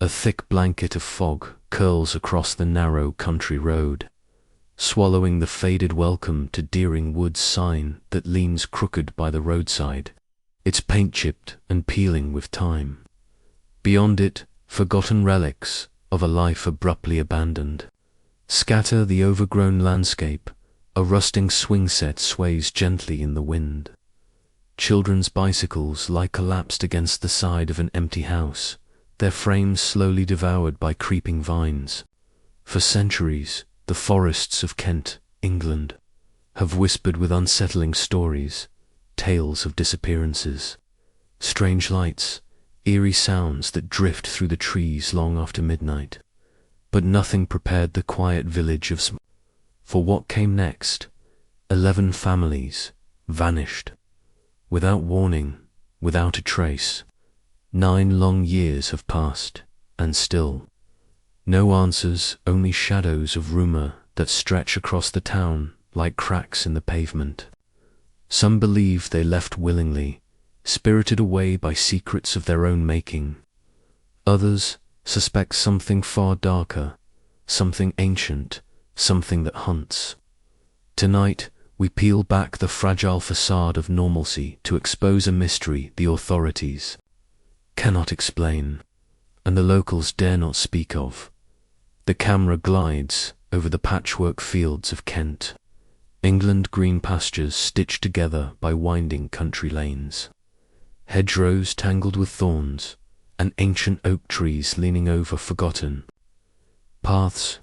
A thick blanket of fog curls across the narrow country road, swallowing the faded welcome to Deering Wood's sign that leans crooked by the roadside, its paint chipped and peeling with time. Beyond it, forgotten relics of a life abruptly abandoned scatter the overgrown landscape. A rusting swing set sways gently in the wind. Children's bicycles lie collapsed against the side of an empty house, their frames slowly devoured by creeping vines. For centuries, the forests of Kent, England, have whispered with unsettling stories, tales of disappearances, strange lights, eerie sounds that drift through the trees long after midnight. But nothing prepared the quiet village of for what came next. 11 families vanished, without warning, without a trace. 9 long years have passed, and still no answers, only shadows of rumor that stretch across the town like cracks in the pavement. Some believe they left willingly, spirited away by secrets of their own making. Others suspect something far darker, something ancient, something that hunts. Tonight, we peel back the fragile facade of normalcy to expose a mystery the authorities cannot explain, and the locals dare not speak of. The camera glides over the patchwork fields of Kent, England green pastures stitched together by winding country lanes, hedgerows tangled with thorns, and ancient oak trees leaning over forgotten paths.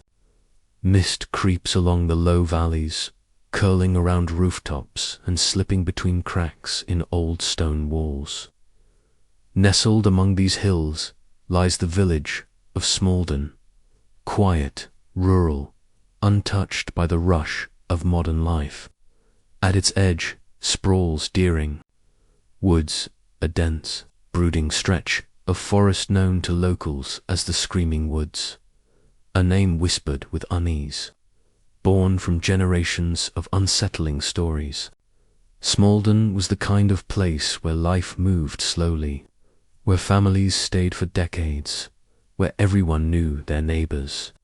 Mist creeps along the low valleys, curling around rooftops and slipping between cracks in old stone walls. Nestled among these hills lies the village of Smaldon, quiet, rural, untouched by the rush of modern life. At its edge sprawls Deering Woods, a dense, brooding stretch of forest known to locals as the Screaming Woods, a name whispered with unease, born from generations of unsettling stories. Smaldon was the kind of place where life moved slowly, where families stayed for decades, where everyone knew their neighbors.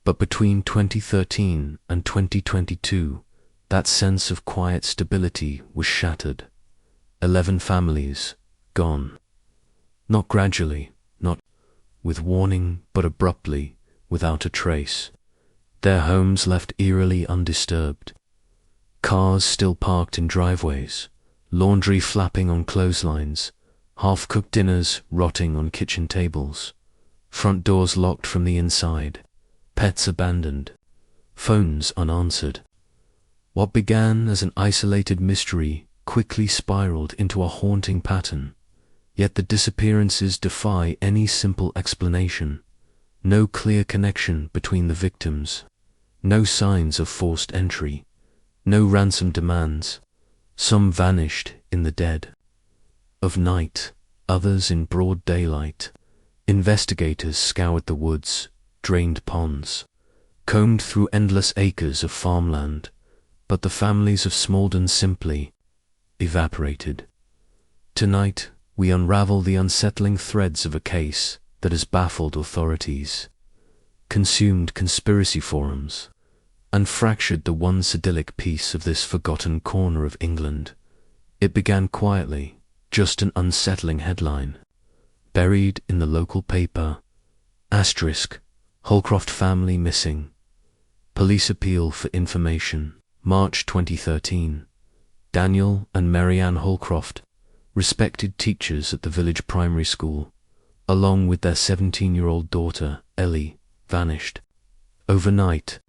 But between 2013 and 2022, that sense of quiet stability was shattered. 11 families gone. Not gradually, not with warning, but abruptly, without a trace. Their homes left eerily undisturbed. Cars still parked in driveways, laundry flapping on clotheslines, half-cooked dinners rotting on kitchen tables, front doors locked from the inside, pets abandoned, phones unanswered. What began as an isolated mystery quickly spiraled into a haunting pattern, yet the disappearances defy any simple explanation. No clear connection between the victims, no signs of forced entry, no ransom demands. Some vanished in the dead of night, others in broad daylight. Investigators scoured the woods, drained ponds, combed through endless acres of farmland, but the families of Smaldon simply evaporated. Tonight, we unravel the unsettling threads of a case that has baffled authorities, consumed conspiracy forums, and fractured the once idyllic peace of this forgotten corner of England. It began quietly, just an unsettling headline. Buried in the local paper, *, Holcroft family missing. Police appeal for information. March 2013. Daniel and Marianne Holcroft, respected teachers at the village primary school, along with their 17-year-old daughter, Ellie, vanished. Overnight.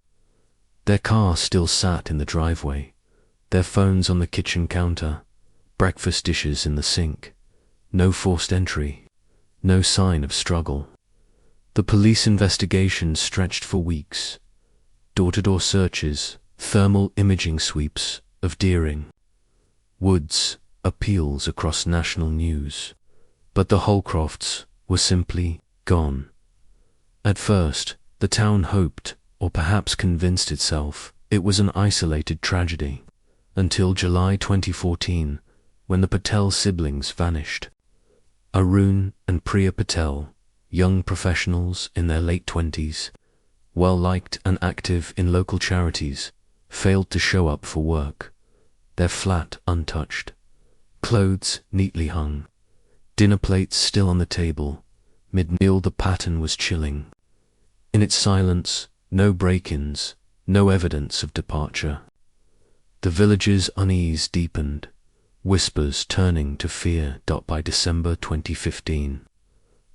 Their car still sat in the driveway, their phones on the kitchen counter, breakfast dishes in the sink. No forced entry, no sign of struggle. The police investigation stretched for weeks. Door-to-door searches, thermal imaging sweeps of Deering Woods, appeals across national news. But the Holcrofts were simply gone. At first, the town hoped, or perhaps convinced itself, it was an isolated tragedy, until July 2014, when the Patel siblings vanished. Arun and Priya Patel, young professionals in their late 20s, well-liked and active in local charities, failed to show up for work, their flat untouched, clothes neatly hung, dinner plates still on the table. Mid-meal the pattern was chilling. In its silence, no break-ins, no evidence of departure. The village's unease deepened, whispers turning to fear. By December 2015,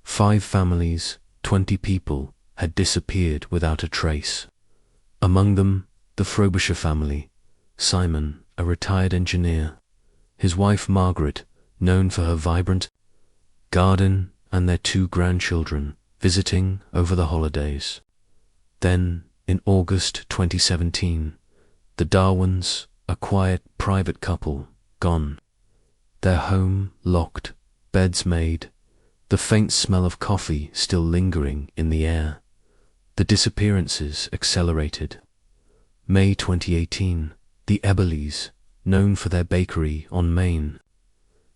5 families, 20 people, had disappeared without a trace. Among them, the Frobisher family, Simon, a retired engineer, his wife Margaret, known for her vibrant garden, and their 2 grandchildren, visiting over the holidays. Then, in August 2017, the Darwins, a quiet, private couple, gone. Their home locked, beds made, the faint smell of coffee still lingering in the air. The disappearances accelerated. May 2018, the Eberleys, known for their bakery on Main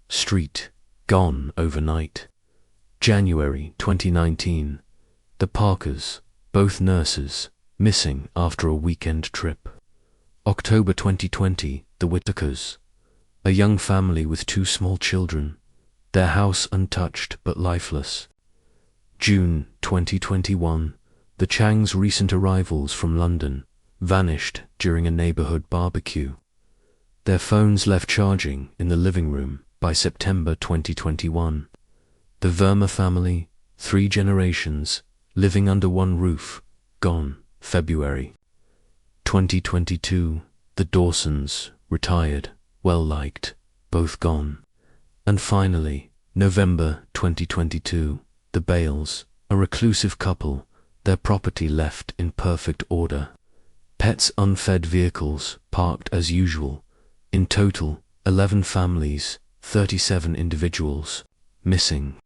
Street, gone overnight. January 2019, the Parkers, both nurses, missing after a weekend trip. October 2020, the Whitakers, a young family with 2 small children, their house untouched but lifeless. June 2021, the Chang's recent arrivals from London, vanished during a neighborhood barbecue. Their phones left charging in the living room by September 2021. The Verma family, 3 generations, living under one roof, gone. February 2022, the Dawsons, retired, well-liked, both gone. And finally, November 2022, the Bales, a reclusive couple, their property left in perfect order. Pets, unfed vehicles, parked as usual. In total, 11 families, 37 individuals, missing.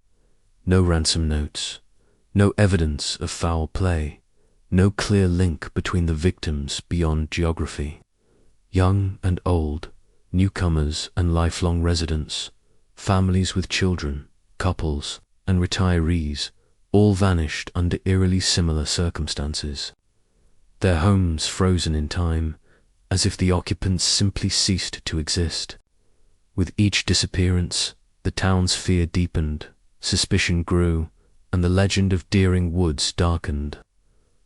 No ransom notes, no evidence of foul play, no clear link between the victims beyond geography. Young and old, newcomers and lifelong residents, families with children, couples, and retirees, all vanished under eerily similar circumstances. Their homes frozen in time, as if the occupants simply ceased to exist. With each disappearance, the town's fear deepened, suspicion grew, and the legend of Deering Woods darkened.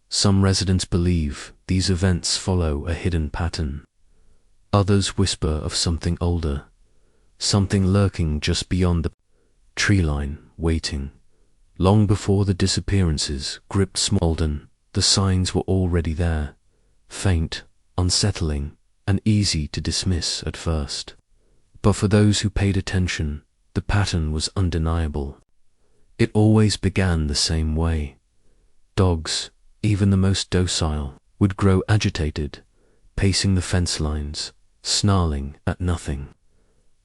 Some residents believe these events follow a hidden pattern. Others whisper of something older, something lurking just beyond the tree line, waiting. Long before the disappearances gripped Smolden, the signs were already there, faint, unsettling, and easy to dismiss at first. But for those who paid attention, the pattern was undeniable. It always began the same way. Dogs, even the most docile, would grow agitated, pacing the fence lines, snarling at nothing,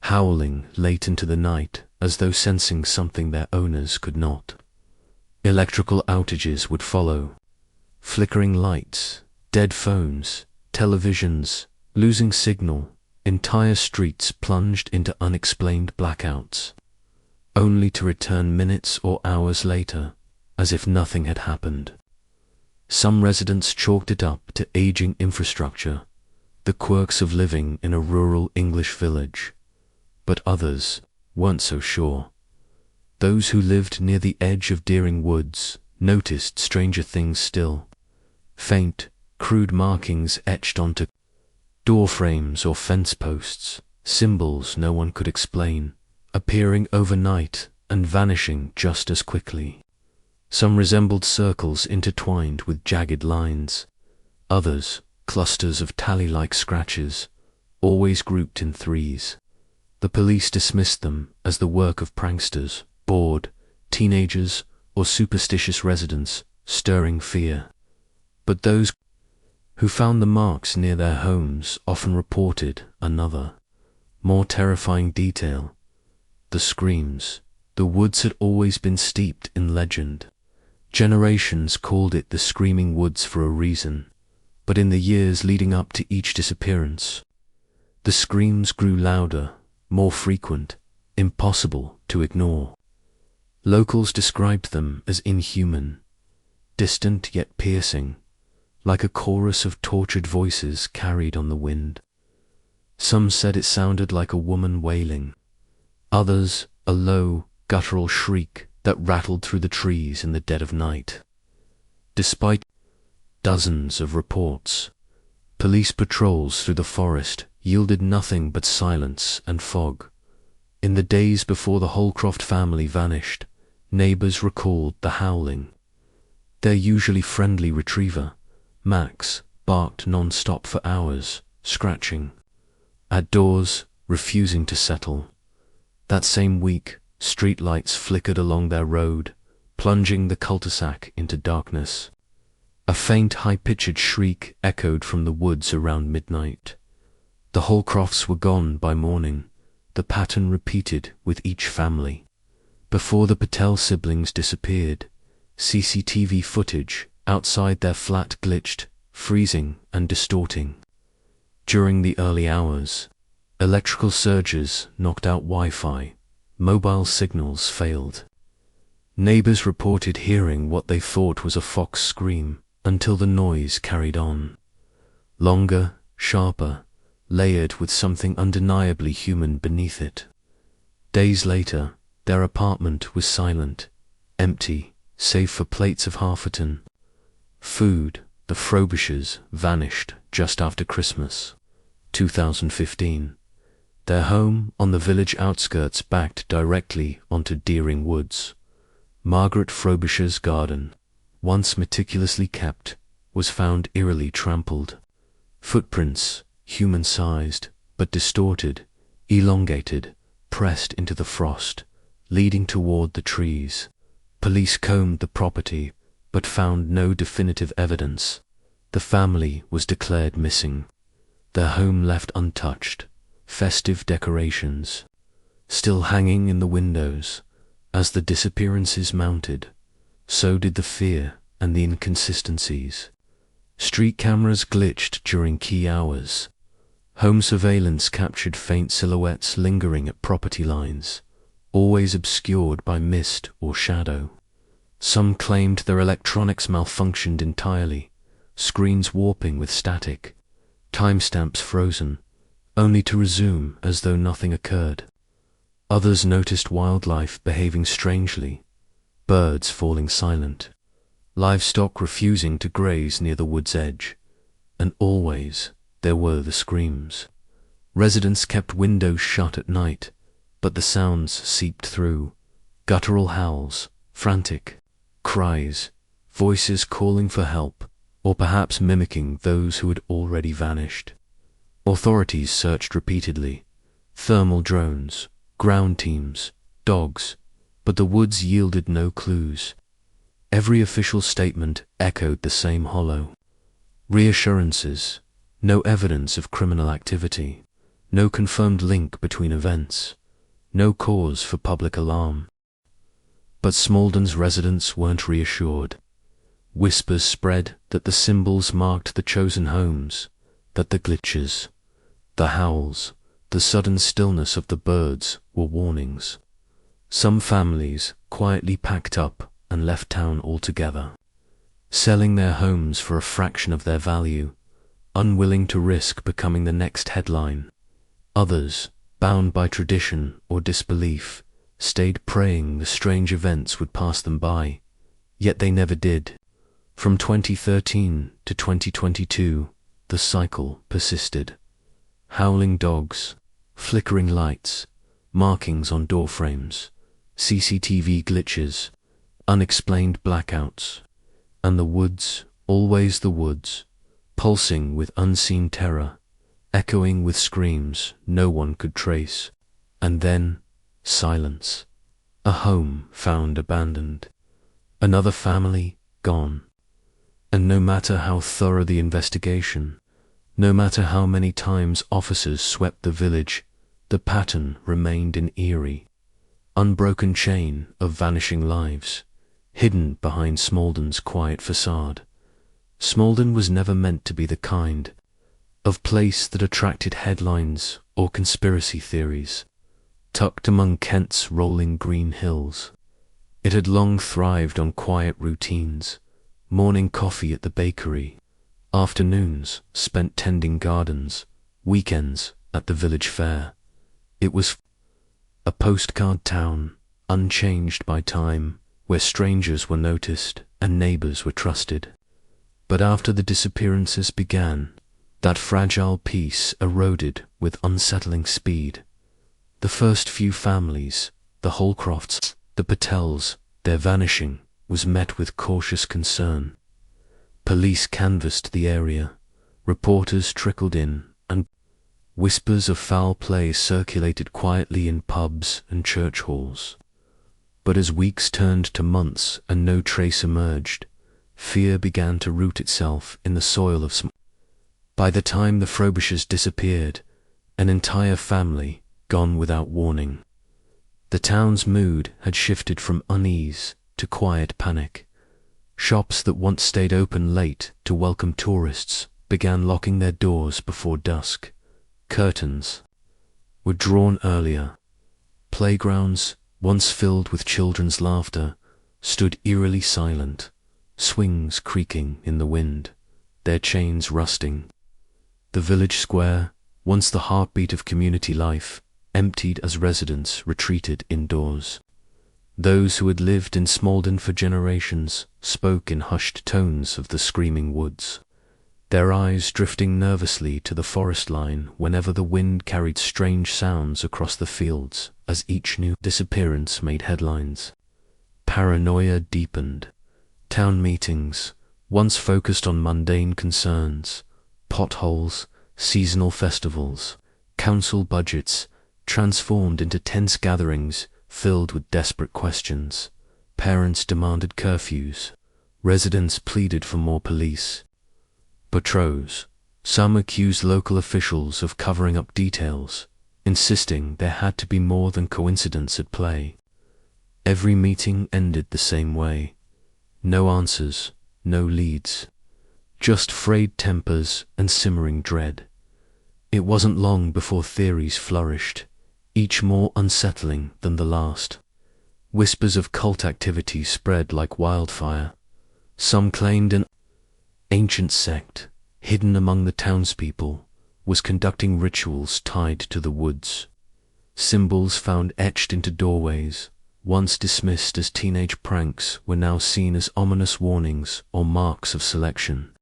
howling late into the night as though sensing something their owners could not. Electrical outages would follow. Flickering lights, dead phones, televisions, losing signal, entire streets plunged into unexplained blackouts, only to return minutes or hours later, as if nothing had happened. Some residents chalked it up to aging infrastructure, the quirks of living in a rural English village, but others weren't so sure. Those who lived near the edge of Deering Woods noticed stranger things still. Faint, crude markings etched onto door frames or fence posts, symbols no one could explain, appearing overnight and vanishing just as quickly. Some resembled circles intertwined with jagged lines, others clusters of tally-like scratches, always grouped in threes. The police dismissed them as the work of pranksters, bored, teenagers, or superstitious residents stirring fear. But those who found the marks near their homes often reported another, more terrifying detail. The screams. The woods had always been steeped in legend. Generations called it the Screaming Woods for a reason, but in the years leading up to each disappearance, the screams grew louder, more frequent, impossible to ignore. Locals described them as inhuman, distant yet piercing, like a chorus of tortured voices carried on the wind. Some said it sounded like a woman wailing, others a low, guttural shriek that rattled through the trees in the dead of night. Despite dozens of reports, police patrols through the forest yielded nothing but silence and fog. In the days before the Holcroft family vanished, neighbors recalled the howling. Their usually friendly retriever, Max, barked non-stop for hours, scratching at doors, refusing to settle. That same week, streetlights flickered along their road, plunging the cul-de-sac into darkness. A faint, high-pitched shriek echoed from the woods around midnight. The Holcrofts were gone by morning. The pattern repeated with each family. Before the Patel siblings disappeared, CCTV footage outside their flat glitched, freezing and distorting. During the early hours, electrical surges knocked out Wi-Fi. Mobile signals failed. Neighbors reported hearing what they thought was a fox scream until the noise carried on. Longer, sharper, layered with something undeniably human beneath it. Days later, their apartment was silent, empty, save for plates of Harferton. Food, the Frobishers, vanished just after Christmas, 2015. Their home on the village outskirts backed directly onto Deering Woods. Margaret Frobisher's garden, once meticulously kept, was found eerily trampled. Footprints, human-sized, but distorted, elongated, pressed into the frost, leading toward the trees. Police combed the property, but found no definitive evidence. The family was declared missing. Their home left untouched, festive decorations still hanging in the windows. As the disappearances mounted, so did the fear and the inconsistencies. Street cameras glitched during key hours. Home surveillance captured faint silhouettes lingering at property lines, always obscured by mist or shadow. Some claimed their electronics malfunctioned entirely, screens warping with static, timestamps frozen, only to resume as though nothing occurred. Others noticed wildlife behaving strangely, birds falling silent, livestock refusing to graze near the wood's edge, and always there were the screams. Residents kept windows shut at night, but the sounds seeped through, guttural howls, frantic cries, voices calling for help, or perhaps mimicking those who had already vanished. Authorities searched repeatedly, thermal drones, ground teams, dogs, but the woods yielded no clues. Every official statement echoed the same hollow. Reassurances, no evidence of criminal activity, no confirmed link between events, no cause for public alarm. But Smalden's residents weren't reassured. Whispers spread that the symbols marked the chosen homes, that the glitches, the howls, the sudden stillness of the birds were warnings. Some families quietly packed up and left town altogether, selling their homes for a fraction of their value, unwilling to risk becoming the next headline. Others, bound by tradition or disbelief, stayed praying the strange events would pass them by, yet they never did. From 2013 to 2022, the cycle persisted. Howling dogs, flickering lights, markings on door frames, CCTV glitches, unexplained blackouts, and the woods, always the woods, pulsing with unseen terror, echoing with screams no one could trace. And then, silence. A home found abandoned. Another family gone. And no matter how thorough the investigation, no matter how many times officers swept the village, the pattern remained an eerie, unbroken chain of vanishing lives, hidden behind Smalden's quiet facade. Smalden was never meant to be the kind of place that attracted headlines or conspiracy theories. Tucked among Kent's rolling green hills, It had long thrived on quiet routines, morning coffee at the bakery, afternoons spent tending gardens, weekends at the village fair. It was a postcard town, unchanged by time, where strangers were noticed and neighbors were trusted. But after the disappearances began, that fragile peace eroded with unsettling speed. The first few families, the Holcrofts, the Patels, their vanishing was met with cautious concern. Police canvassed the area, reporters trickled in, and whispers of foul play circulated quietly in pubs and church halls. But as weeks turned to months and no trace emerged, fear began to root itself in the soil of some. By the time the Frobishers disappeared, an entire family gone without warning. The town's mood had shifted from unease to quiet panic. Shops that once stayed open late to welcome tourists began locking their doors before dusk. Curtains were drawn earlier. Playgrounds, once filled with children's laughter, stood eerily silent, swings creaking in the wind, their chains rusting. The village square, once the heartbeat of community life, emptied as residents retreated indoors. Those who had lived in Smaldon for generations spoke in hushed tones of the screaming woods, their eyes drifting nervously to the forest line whenever the wind carried strange sounds across the fields as each new disappearance made headlines. Paranoia deepened. Town meetings, once focused on mundane concerns, potholes, seasonal festivals, council budgets, transformed into tense gatherings filled with desperate questions. Parents demanded curfews. Residents pleaded for more police patrols. Some accused local officials of covering up details, insisting there had to be more than coincidence at play. Every meeting ended the same way. No answers, no leads. Just frayed tempers and simmering dread. It wasn't long before theories flourished, each more unsettling than the last. Whispers of cult activity spread like wildfire. Some claimed an ancient sect, hidden among the townspeople, was conducting rituals tied to the woods. Symbols found etched into doorways, once dismissed as teenage pranks, were now seen as ominous warnings or marks of selection.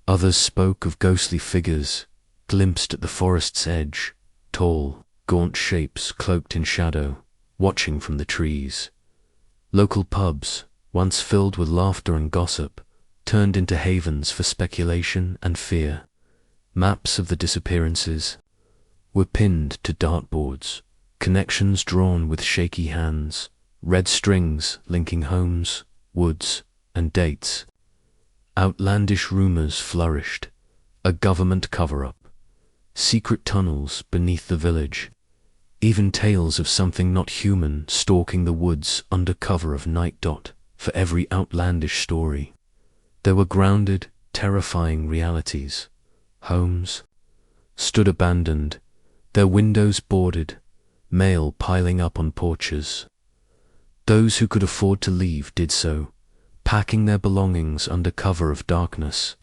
Others spoke of ghostly figures, glimpsed at the forest's edge, tall, gaunt shapes cloaked in shadow, watching from the trees. Local pubs, once filled with laughter and gossip, turned into havens for speculation and fear. Maps of the disappearances were pinned to dartboards, connections drawn with shaky hands, red strings linking homes, woods, and dates. Outlandish rumors flourished, a government cover-up, secret tunnels beneath the village, even tales of something not human stalking the woods under cover of night. For every outlandish story, there were grounded, terrifying realities. Homes stood abandoned, their windows boarded, mail piling up on porches. Those who could afford to leave did so, packing their belongings under cover of darkness,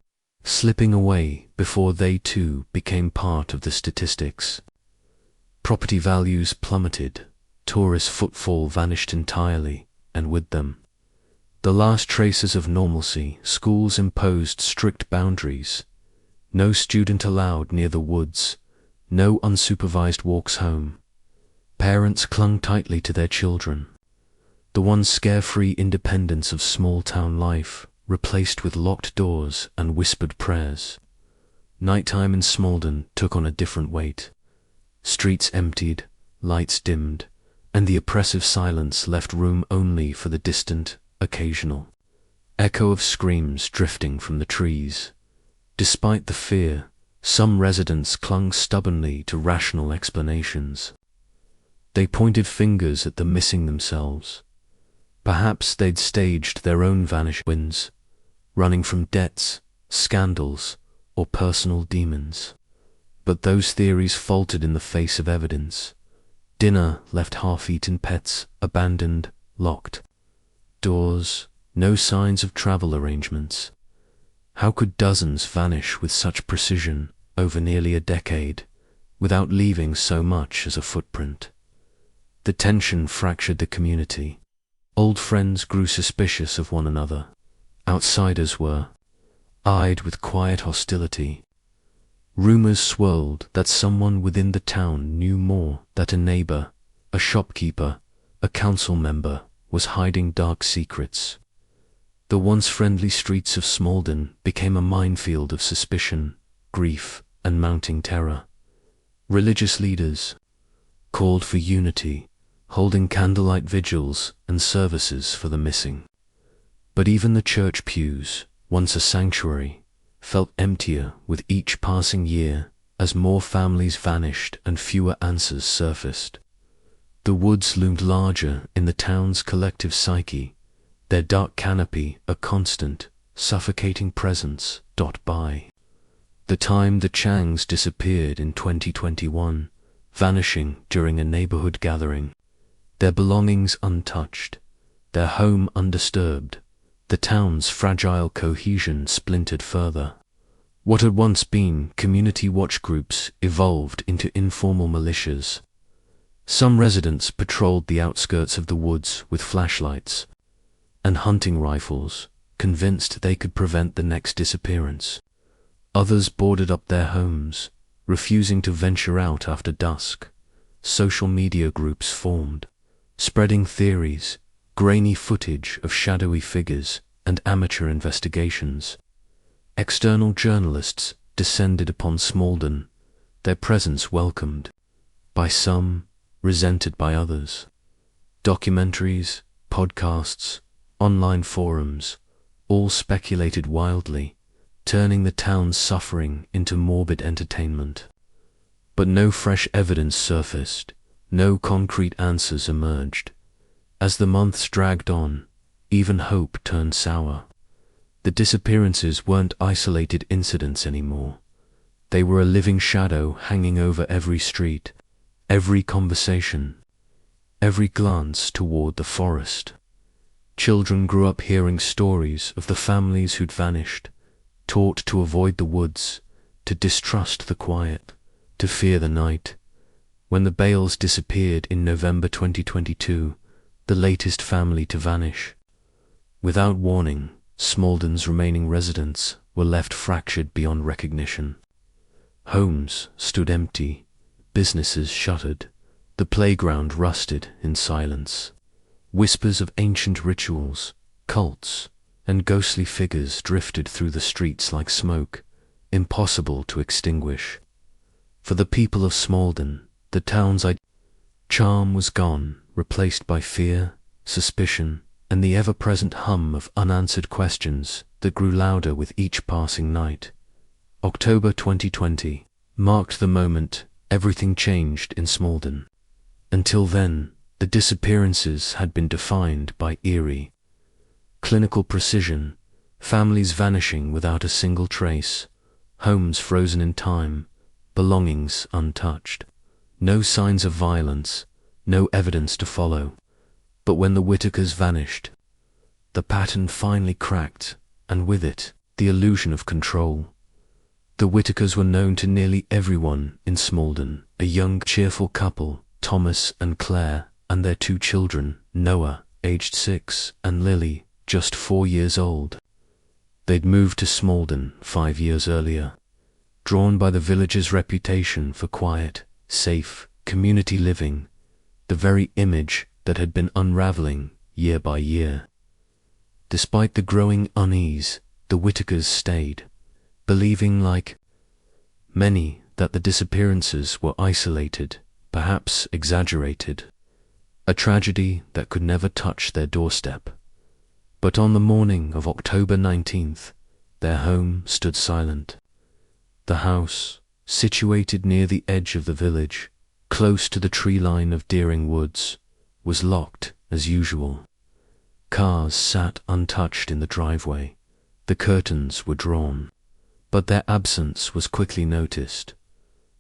slipping away before they too became part of the statistics. Property values plummeted, tourist footfall vanished entirely, and with them the last traces of normalcy. Schools imposed strict boundaries. No student allowed near the woods, no unsupervised walks home. Parents clung tightly to their children. The once carefree independence of small-town life replaced with locked doors and whispered prayers. Nighttime in Smaldon took on a different weight. Streets emptied, lights dimmed, and the oppressive silence left room only for the distant, occasional echo of screams drifting from the trees. Despite the fear, some residents clung stubbornly to rational explanations. They pointed fingers at the missing themselves. Perhaps they'd staged their own vanishings, running from debts, scandals, or personal demons. But those theories faltered in the face of evidence. Dinner left half-eaten pets, abandoned, locked. doors, no signs of travel arrangements. How could dozens vanish with such precision over nearly a decade, without leaving so much as a footprint? The tension fractured the community. Old friends grew suspicious of one another. Outsiders were eyed with quiet hostility. Rumors swirled that someone within the town knew more, that a neighbor, a shopkeeper, a council member was hiding dark secrets. The once friendly streets of Smaldon became a minefield of suspicion, grief, and mounting terror. Religious leaders called for unity, holding candlelight vigils and services for the missing. But even the church pews, once a sanctuary, felt emptier with each passing year as more families vanished and fewer answers surfaced. The woods loomed larger in the town's collective psyche, their dark canopy a constant, suffocating presence. By the time the Changs disappeared in 2021, vanishing during a neighborhood gathering, their belongings untouched, their home undisturbed, the town's fragile cohesion splintered further. What had once been community watch groups evolved into informal militias. Some residents patrolled the outskirts of the woods with flashlights and hunting rifles, convinced they could prevent the next disappearance. Others boarded up their homes, refusing to venture out after dusk. Social media groups formed, spreading theories, grainy footage of shadowy figures, and amateur investigations. External journalists descended upon Smaldon, their presence welcomed by some, resented by others. Documentaries, podcasts, online forums, all speculated wildly, turning the town's suffering into morbid entertainment. But no fresh evidence surfaced, no concrete answers emerged. As the months dragged on, even hope turned sour. The disappearances weren't isolated incidents anymore. They were a living shadow hanging over every street, every conversation, every glance toward the forest. Children grew up hearing stories of the families who'd vanished, taught to avoid the woods, to distrust the quiet, to fear the night. When the Bales disappeared in November 2022, the latest family to vanish, without warning, Smaldon's remaining residents were left fractured beyond recognition. Homes stood empty, businesses shuttered, the playground rusted in silence. Whispers of ancient rituals, cults, and ghostly figures drifted through the streets like smoke, impossible to extinguish. For the people of Smaldon, the town's charm was gone, replaced by fear, suspicion, and the ever-present hum of unanswered questions that grew louder with each passing night. October 2020 marked the moment everything changed in Smaldon. Until then, the disappearances had been defined by eerie, clinical precision, families vanishing without a single trace, homes frozen in time, belongings untouched. No signs of violence, no evidence to follow. But when the Whitakers vanished, the pattern finally cracked, and with it, the illusion of control. The Whitakers were known to nearly everyone in Smaldon, a young, cheerful couple, Thomas and Claire, and their 2 children, Noah, aged 6, and Lily, just 4 years old. They'd moved to Smaldon 5 years earlier, drawn by the village's reputation for quiet, safe, community living, the very image that had been unraveling year by year. Despite the growing unease, the Whitakers stayed, believing like many that the disappearances were isolated, perhaps exaggerated, a tragedy that could never touch their doorstep. But on the morning of October 19th, their home stood silent. The house, situated near the edge of the village, close to the tree line of Deering Woods, was locked as usual. Cars sat untouched in the driveway. The curtains were drawn. But their absence was quickly noticed.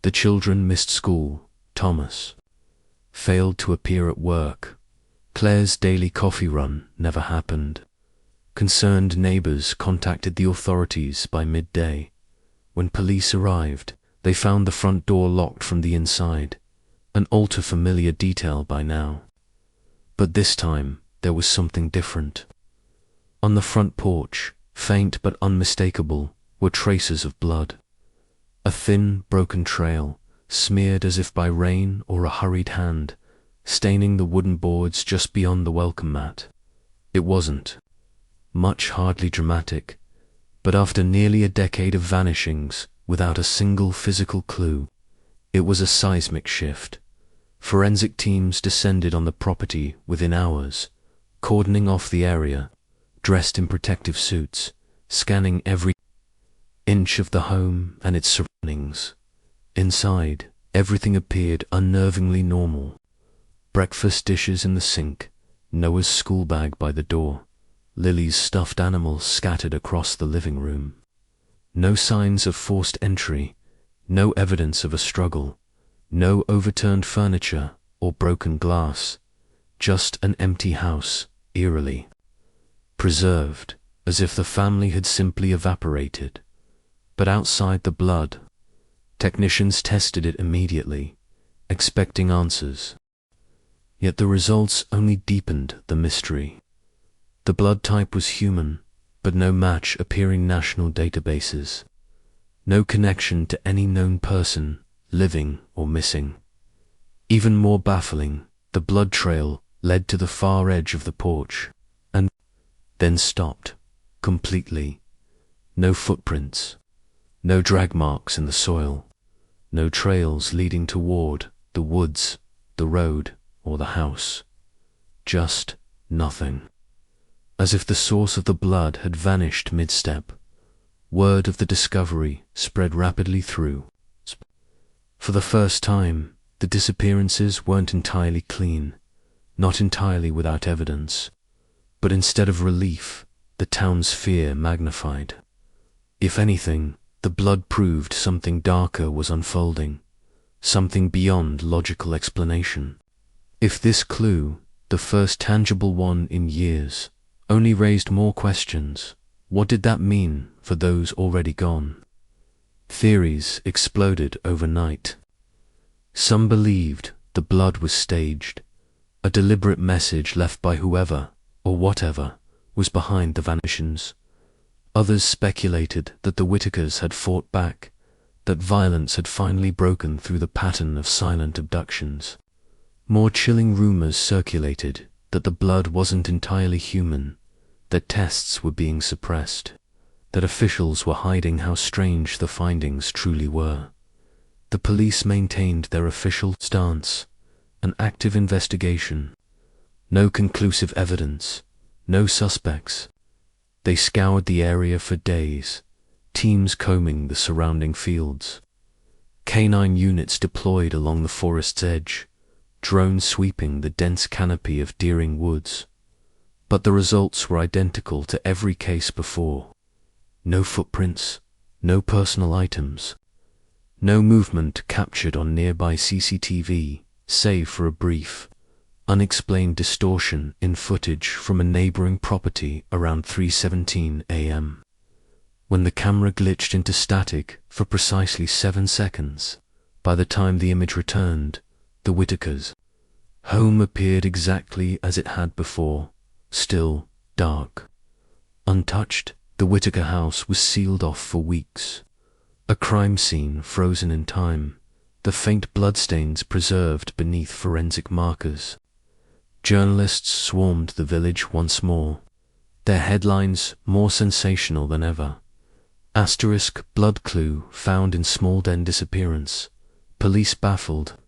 The children missed school. Thomas failed to appear at work. Claire's daily coffee run never happened. Concerned neighbors contacted the authorities by midday. When police arrived, they found the front door locked from the inside, an all-too-familiar detail by now. But this time, there was something different. On the front porch, faint but unmistakable, were traces of blood. A thin, broken trail, smeared as if by rain or a hurried hand, staining the wooden boards just beyond the welcome mat. It wasn't much, hardly dramatic, but after nearly a decade of vanishings without a single physical clue, it was a seismic shift. Forensic teams descended on the property within hours, cordoning off the area, dressed in protective suits, scanning every inch of the home and its surroundings. Inside, everything appeared unnervingly normal. Breakfast dishes in the sink, Noah's school bag by the door, Lily's stuffed animals scattered across the living room. No signs of forced entry, no evidence of a struggle, no overturned furniture or broken glass, just an empty house, eerily preserved, as if the family had simply evaporated. But outside the blood, technicians tested it immediately, expecting answers. Yet the results only deepened the mystery. The blood type was human, but no match appearing in national databases. No connection to any known person, living or missing. Even more baffling, the blood trail led to the far edge of the porch, and then stopped, completely. No footprints, no drag marks in the soil, no trails leading toward the woods, the road, or the house. Just nothing. As if the source of the blood had vanished mid-step. Word of the discovery spread rapidly through. For the first time, the disappearances weren't entirely clean, not entirely without evidence, but instead of relief, the town's fear magnified. If anything, the blood proved something darker was unfolding, something beyond logical explanation. If this clue, the first tangible one in years, only raised more questions, what did that mean for those already gone? Theories exploded overnight. Some believed the blood was staged, a deliberate message left by whoever, or whatever, was behind the vanishes. Others speculated that the Whitakers had fought back, that violence had finally broken through the pattern of silent abductions. More chilling rumors circulated that the blood wasn't entirely human, that tests were being suppressed, that officials were hiding how strange the findings truly were. The police maintained their official stance, an active investigation. No conclusive evidence, no suspects. They scoured the area for days, teams combing the surrounding fields. Canine units deployed along the forest's edge, drones sweeping the dense canopy of Deering Woods. But the results were identical to every case before. No footprints, no personal items, no movement captured on nearby CCTV, save for a brief, unexplained distortion in footage from a neighboring property around 3:17 a.m. When the camera glitched into static for precisely 7 seconds, by the time the image returned, the Whitakers' home appeared exactly as it had before, still dark. Untouched, the Whitaker house was sealed off for weeks. A crime scene frozen in time, the faint bloodstains preserved beneath forensic markers. Journalists swarmed the village once more, their headlines more sensational than ever. Asterisk blood clue found in small den disappearance. Police baffled.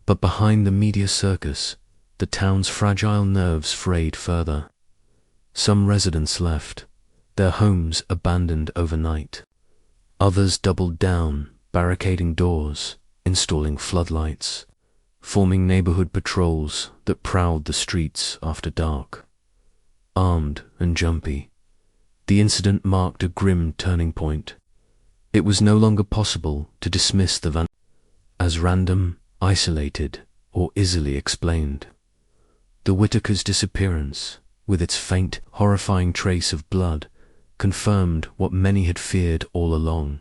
But behind the media circus, the town's fragile nerves frayed further. Some residents left, their homes abandoned overnight. Others doubled down, barricading doors, installing floodlights, forming neighborhood patrols that prowled the streets after dark. Armed and jumpy, the incident marked a grim turning point. It was no longer possible to dismiss the as random, isolated, or easily explained. The Whitaker's disappearance, with its faint, horrifying trace of blood, confirmed what many had feared all along.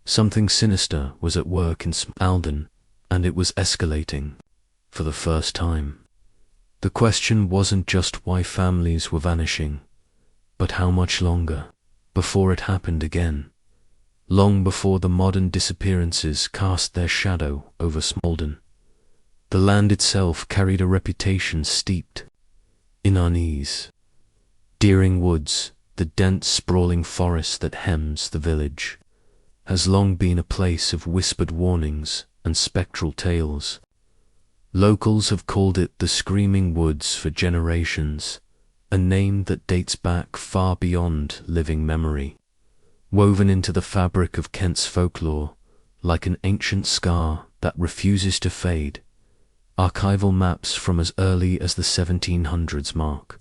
Something sinister was at work in Alden, and it was escalating for the first time. The question wasn't just why families were vanishing, but how much longer before it happened again. Long before the modern disappearances cast their shadow over Smalden, the land itself carried a reputation steeped in unease. Deering Woods, the dense, sprawling forest that hems the village, has long been a place of whispered warnings and spectral tales. Locals have called it the Screaming Woods for generations, a name that dates back far beyond living memory. Woven into the fabric of Kent's folklore, like an ancient scar that refuses to fade, archival maps from as early as the 1700s mark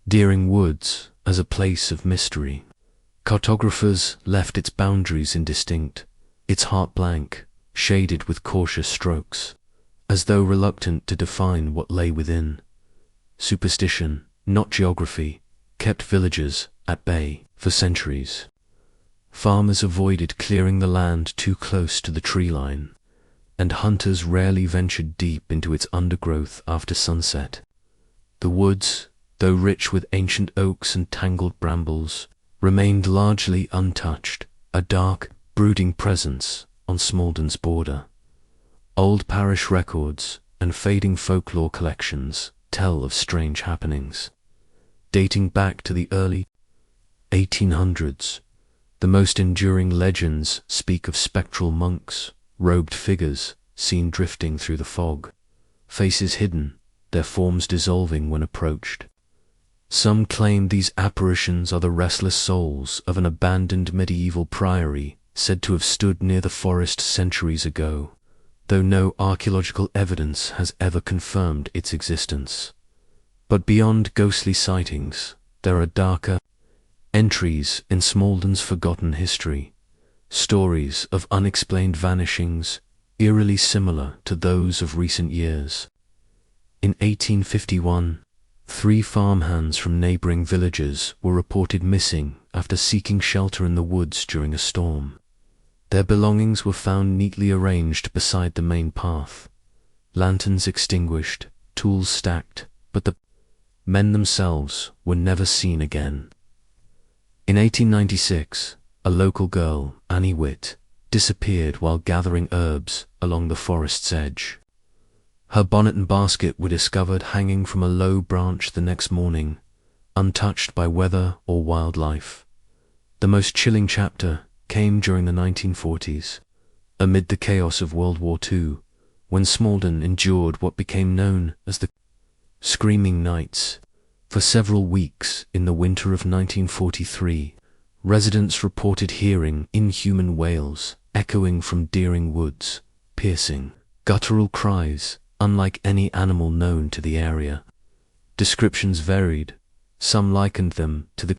Deering Woods as a place of mystery. Cartographers left its boundaries indistinct, its heart blank, shaded with cautious strokes, as though reluctant to define what lay within. Superstition, not geography, kept villagers at bay for centuries. Farmers avoided clearing the land too close to the tree line, and hunters rarely ventured deep into its undergrowth after sunset. The woods, though rich with ancient oaks and tangled brambles, remained largely untouched, a dark, brooding presence on Smalden's border. Old parish records and fading folklore collections tell of strange happenings. Dating back to the early 1800s, the most enduring legends speak of spectral monks, robed figures seen drifting through the fog, faces hidden, their forms dissolving when approached. Some claim these apparitions are the restless souls of an abandoned medieval priory said to have stood near the forest centuries ago, though no archaeological evidence has ever confirmed its existence. But beyond ghostly sightings, there are darker entries in Smalden's forgotten history, stories of unexplained vanishings, eerily similar to those of recent years. In 1851, 3 farmhands from neighboring villages were reported missing after seeking shelter in the woods during a storm. Their belongings were found neatly arranged beside the main path, lanterns extinguished, tools stacked, but the men themselves were never seen again. In 1896, a local girl, Annie Witt, disappeared while gathering herbs along the forest's edge. Her bonnet and basket were discovered hanging from a low branch the next morning, untouched by weather or wildlife. The most chilling chapter came during the 1940s, amid the chaos of World War II, when Smalden endured what became known as the Screaming Nights. For several weeks in the winter of 1943, residents reported hearing inhuman wails echoing from Deering Woods, piercing, guttural cries unlike any animal known to the area. Descriptions varied. Some likened them to the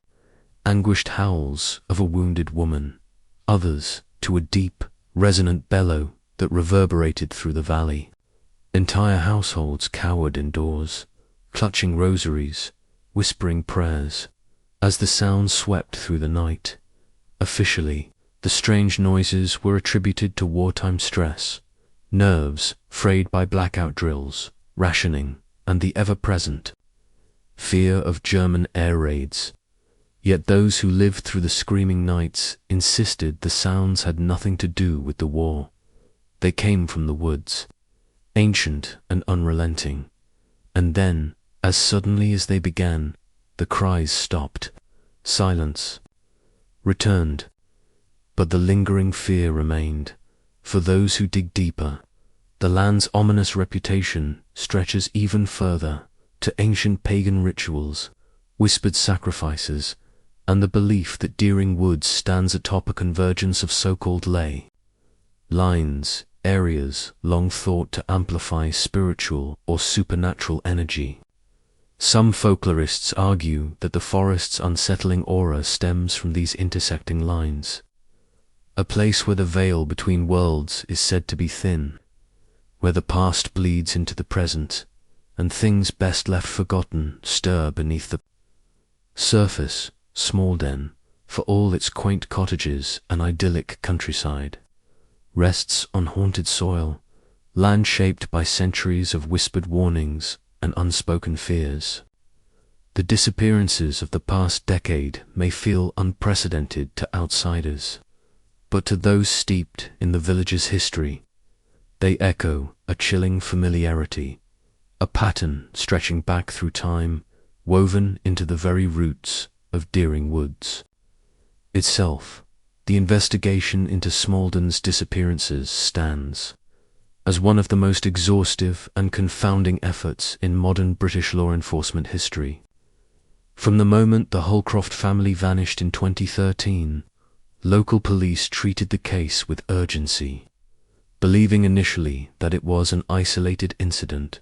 anguished howls of a wounded woman, others to a deep, resonant bellow that reverberated through the valley. Entire households cowered indoors, clutching rosaries, whispering prayers, as the sound swept through the night. Officially, the strange noises were attributed to wartime stress, nerves frayed by blackout drills, rationing, and the ever-present fear of German air raids. Yet those who lived through the Screaming Nights insisted the sounds had nothing to do with the war. They came from the woods, ancient and unrelenting. And then, as suddenly as they began, the cries stopped. Silence returned. But the lingering fear remained. For those who dig deeper, the land's ominous reputation stretches even further to ancient pagan rituals, whispered sacrifices, and the belief that Deering Woods stands atop a convergence of so-called ley lines, areas long thought to amplify spiritual or supernatural energy. Some folklorists argue that the forest's unsettling aura stems from these intersecting lines, a place where the veil between worlds is said to be thin, where the past bleeds into the present, and things best left forgotten stir beneath the surface. Smaldene, for all its quaint cottages and idyllic countryside, rests on haunted soil, land shaped by centuries of whispered warnings and unspoken fears. The disappearances of the past decade may feel unprecedented to outsiders, but to those steeped in the village's history, they echo a chilling familiarity, a pattern stretching back through time, woven into the very roots of Deering Woods itself. The investigation into Smalden's disappearances stands as one of the most exhaustive and confounding efforts in modern British law enforcement history. From the moment the Holcroft family vanished in 2013, local police treated the case with urgency, believing initially that it was an isolated incident,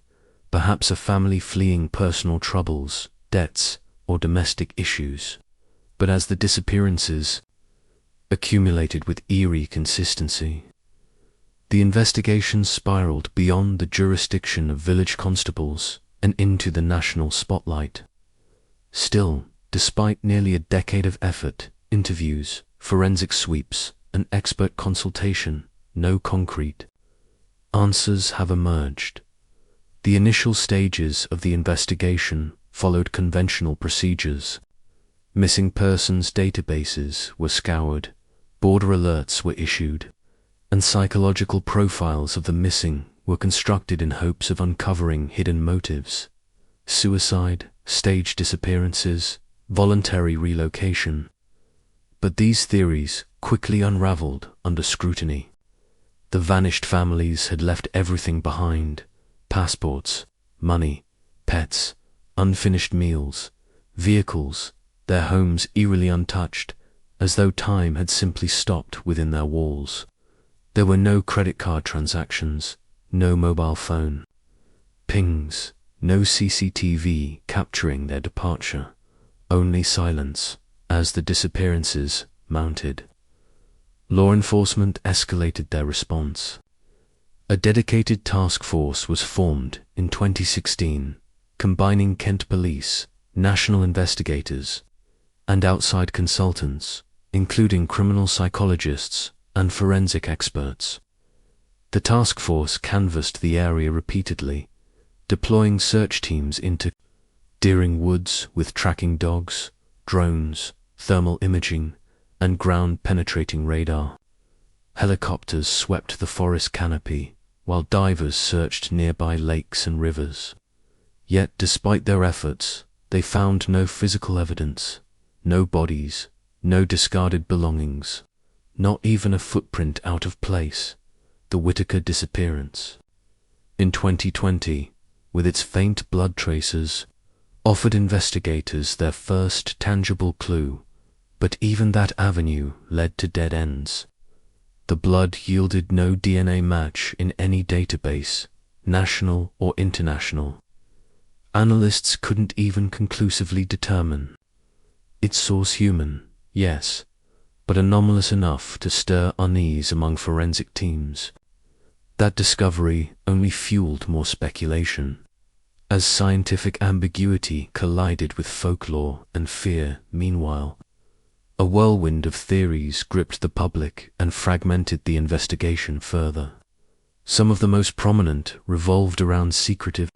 perhaps a family fleeing personal troubles, debts, or domestic issues. But as the disappearances accumulated with eerie consistency, the investigation spiraled beyond the jurisdiction of village constables and into the national spotlight. Still, despite nearly a decade of effort, interviews, forensic sweeps, and expert consultation, no concrete answers have emerged. The initial stages of the investigation followed conventional procedures. Missing persons databases were scoured, border alerts were issued, and psychological profiles of the missing were constructed in hopes of uncovering hidden motives: suicide, staged disappearances, voluntary relocation. But these theories quickly unraveled under scrutiny. The vanished families had left everything behind: passports, money, pets, unfinished meals, vehicles, their homes eerily untouched, as though time had simply stopped within their walls. There were no credit card transactions, no mobile phone pings, no CCTV capturing their departure, only silence as the disappearances mounted. Law enforcement escalated their response. A dedicated task force was formed in 2016, combining Kent Police, national investigators, and outside consultants, including criminal psychologists and forensic experts. The task force canvassed the area repeatedly, deploying search teams into Deering Woods with tracking dogs, drones, thermal imaging, and ground-penetrating radar. Helicopters swept the forest canopy, while divers searched nearby lakes and rivers. Yet, despite their efforts, they found no physical evidence, no bodies, no discarded belongings, not even a footprint out of place: the Whitaker disappearance. In 2020, with its faint blood traces, offered investigators their first tangible clue, but even that avenue led to dead ends. The blood yielded no DNA match in any database, national or international. Analysts couldn't even conclusively determine its source: human, yes, but anomalous enough to stir unease among forensic teams. That discovery only fueled more speculation, as scientific ambiguity collided with folklore and fear. Meanwhile, a whirlwind of theories gripped the public and fragmented the investigation further. Some of the most prominent revolved around secretive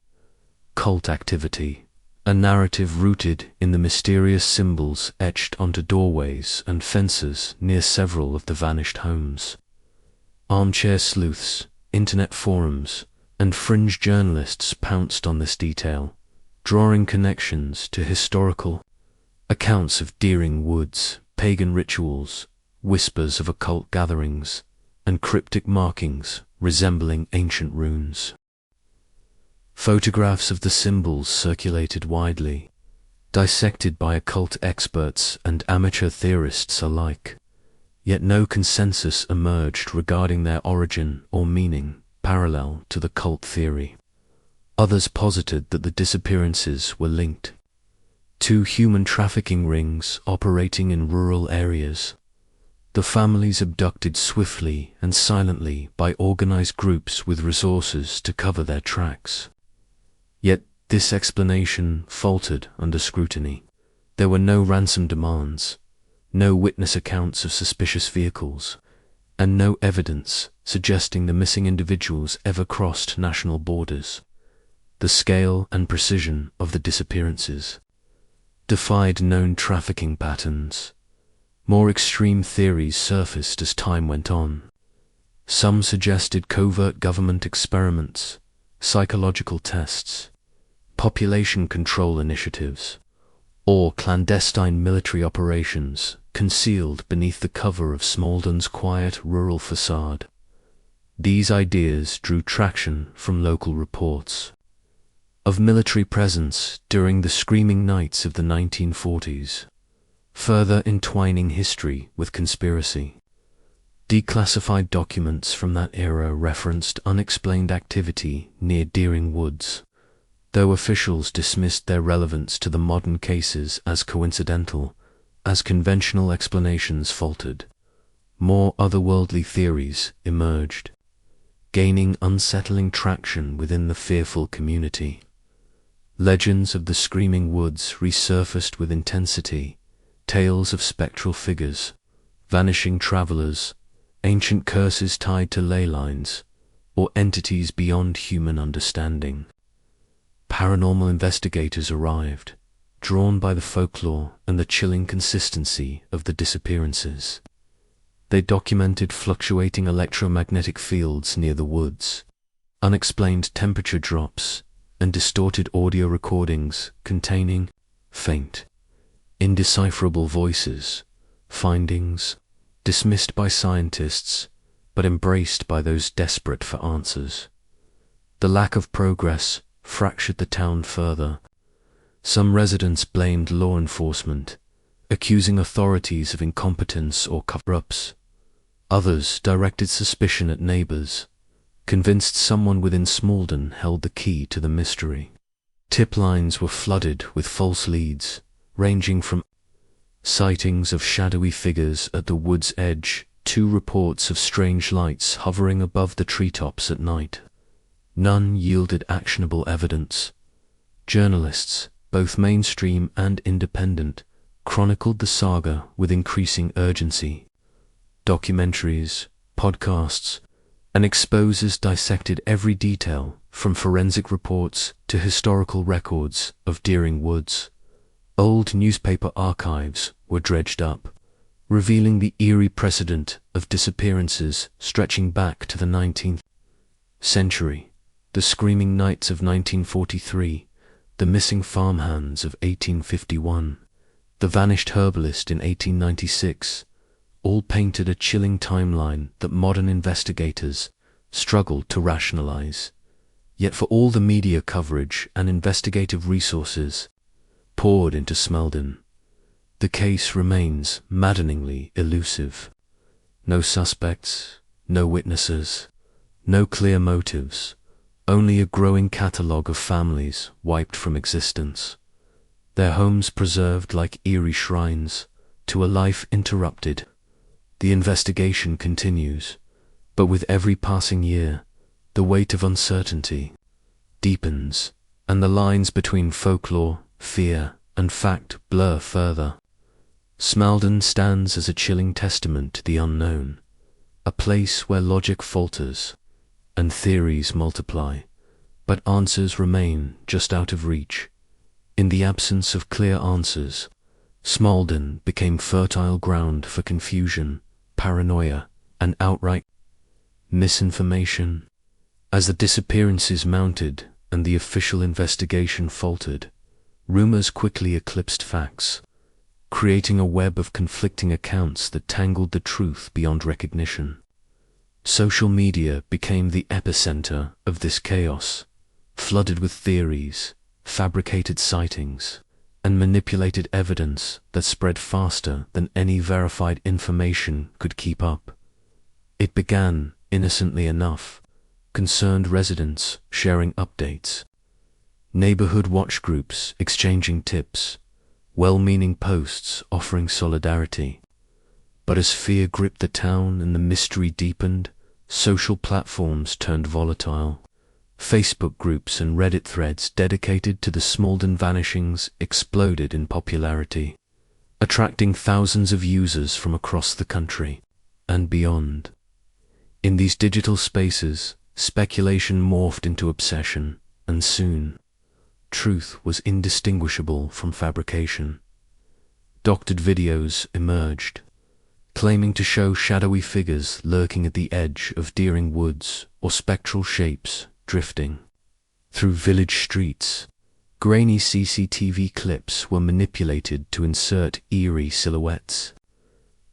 cult activity, a narrative rooted in the mysterious symbols etched onto doorways and fences near several of the vanished homes. Armchair sleuths, internet forums, and fringe journalists pounced on this detail, drawing connections to historical accounts of Deering Woods, pagan rituals, whispers of occult gatherings, and cryptic markings resembling ancient runes. Photographs of the symbols circulated widely, dissected by occult experts and amateur theorists alike, yet no consensus emerged regarding their origin or meaning parallel to the cult theory. Others posited that the disappearances were linked to human trafficking rings operating in rural areas. The families abducted swiftly and silently by organized groups with resources to cover their tracks. Yet this explanation faltered under scrutiny. There were no ransom demands, no witness accounts of suspicious vehicles, and no evidence suggesting the missing individuals ever crossed national borders. The scale and precision of the disappearances defied known trafficking patterns. More extreme theories surfaced as time went on. Some suggested covert government experiments, psychological tests, population control initiatives, or clandestine military operations concealed beneath the cover of Smalden's quiet rural facade. These ideas drew traction from local reports of military presence during the screaming nights of the 1940s, further entwining history with conspiracy. Declassified documents from that era referenced unexplained activity near Deering Woods, though officials dismissed their relevance to the modern cases as coincidental. As conventional explanations faltered, more otherworldly theories emerged, gaining unsettling traction within the fearful community. Legends of the Screaming Woods resurfaced with intensity, tales of spectral figures, vanishing travelers, ancient curses tied to ley lines, or entities beyond human understanding. Paranormal investigators arrived, drawn by the folklore and the chilling consistency of the disappearances. They documented fluctuating electromagnetic fields near the woods, unexplained temperature drops, and distorted audio recordings containing faint, indecipherable voices, findings dismissed by scientists but embraced by those desperate for answers. The lack of progress fractured the town further. Some residents blamed law enforcement, accusing authorities of incompetence or cover-ups. Others directed suspicion at neighbors, convinced someone within Smalden held the key to the mystery. Tip lines were flooded with false leads, ranging from sightings of shadowy figures at the wood's edge to reports of strange lights hovering above the treetops at night. None yielded actionable evidence. Journalists, both mainstream and independent, chronicled the saga with increasing urgency. Documentaries, podcasts, and exposers dissected every detail, from forensic reports to historical records of Deering Woods. Old newspaper archives were dredged up, revealing the eerie precedent of disappearances stretching back to the 19th century, the Screaming Nights of 1943, the missing farmhands of 1851, the vanished herbalist in 1896, all painted a chilling timeline that modern investigators struggled to rationalize. Yet for all the media coverage and investigative resources poured into Smalden, the case remains maddeningly elusive. No suspects, no witnesses, no clear motives, only a growing catalogue of families wiped from existence, their homes preserved like eerie shrines to a life interrupted. The investigation continues, but with every passing year, the weight of uncertainty deepens, and the lines between folklore, fear, and fact blur further. Smalden stands as a chilling testament to the unknown, a place where logic falters and theories multiply, but answers remain just out of reach. In the absence of clear answers, Smalden became fertile ground for confusion, paranoia, and outright misinformation. As the disappearances mounted and the official investigation faltered, rumors quickly eclipsed facts, creating a web of conflicting accounts that tangled the truth beyond recognition. Social media became the epicenter of this chaos, flooded with theories, fabricated sightings, and manipulated evidence that spread faster than any verified information could keep up. It began, innocently enough, concerned residents sharing updates, neighborhood watch groups exchanging tips, well-meaning posts offering solidarity. But as fear gripped the town and the mystery deepened, social platforms turned volatile. Facebook groups and Reddit threads dedicated to the Smalden vanishings exploded in popularity, attracting thousands of users from across the country and beyond. In these digital spaces, speculation morphed into obsession, and soon, truth was indistinguishable from fabrication. Doctored videos emerged, claiming to show shadowy figures lurking at the edge of Deering woods or spectral shapes drifting through village streets. Grainy CCTV clips were manipulated to insert eerie silhouettes.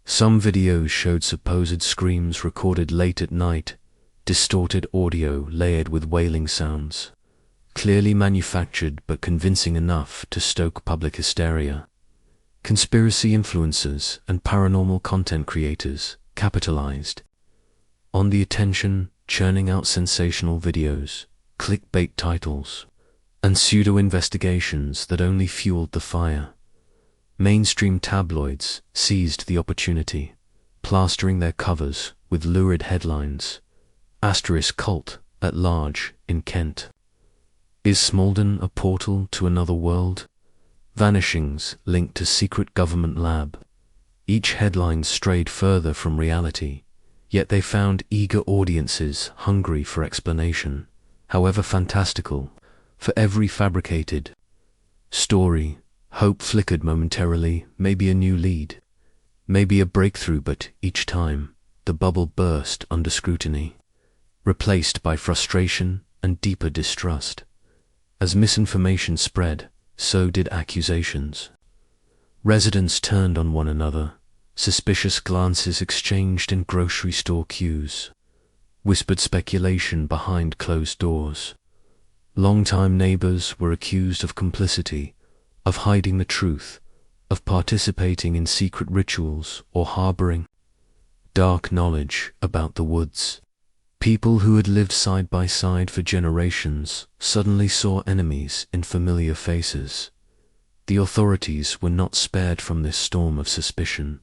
Some videos showed supposed screams recorded late at night, distorted audio layered with wailing sounds, clearly manufactured but convincing enough to stoke public hysteria. Conspiracy influencers and paranormal content creators capitalized on the attention, churning out sensational videos, clickbait titles, and pseudo-investigations that only fueled the fire. Mainstream tabloids seized the opportunity, plastering their covers with lurid headlines. Asterisk cult at large in Kent. Is Smalden a portal to another world? Vanishings linked to secret government lab. Each headline strayed further from reality, yet they found eager audiences hungry for explanation, however fantastical. For every fabricated story, hope flickered momentarily, maybe a new lead, maybe a breakthrough, but each time, the bubble burst under scrutiny, replaced by frustration and deeper distrust. As misinformation spread, so did accusations. Residents turned on one another, suspicious glances exchanged in grocery store queues, whispered speculation behind closed doors. Longtime neighbors were accused of complicity, of hiding the truth, of participating in secret rituals or harboring dark knowledge about the woods. People who had lived side by side for generations suddenly saw enemies in familiar faces. The authorities were not spared from this storm of suspicion.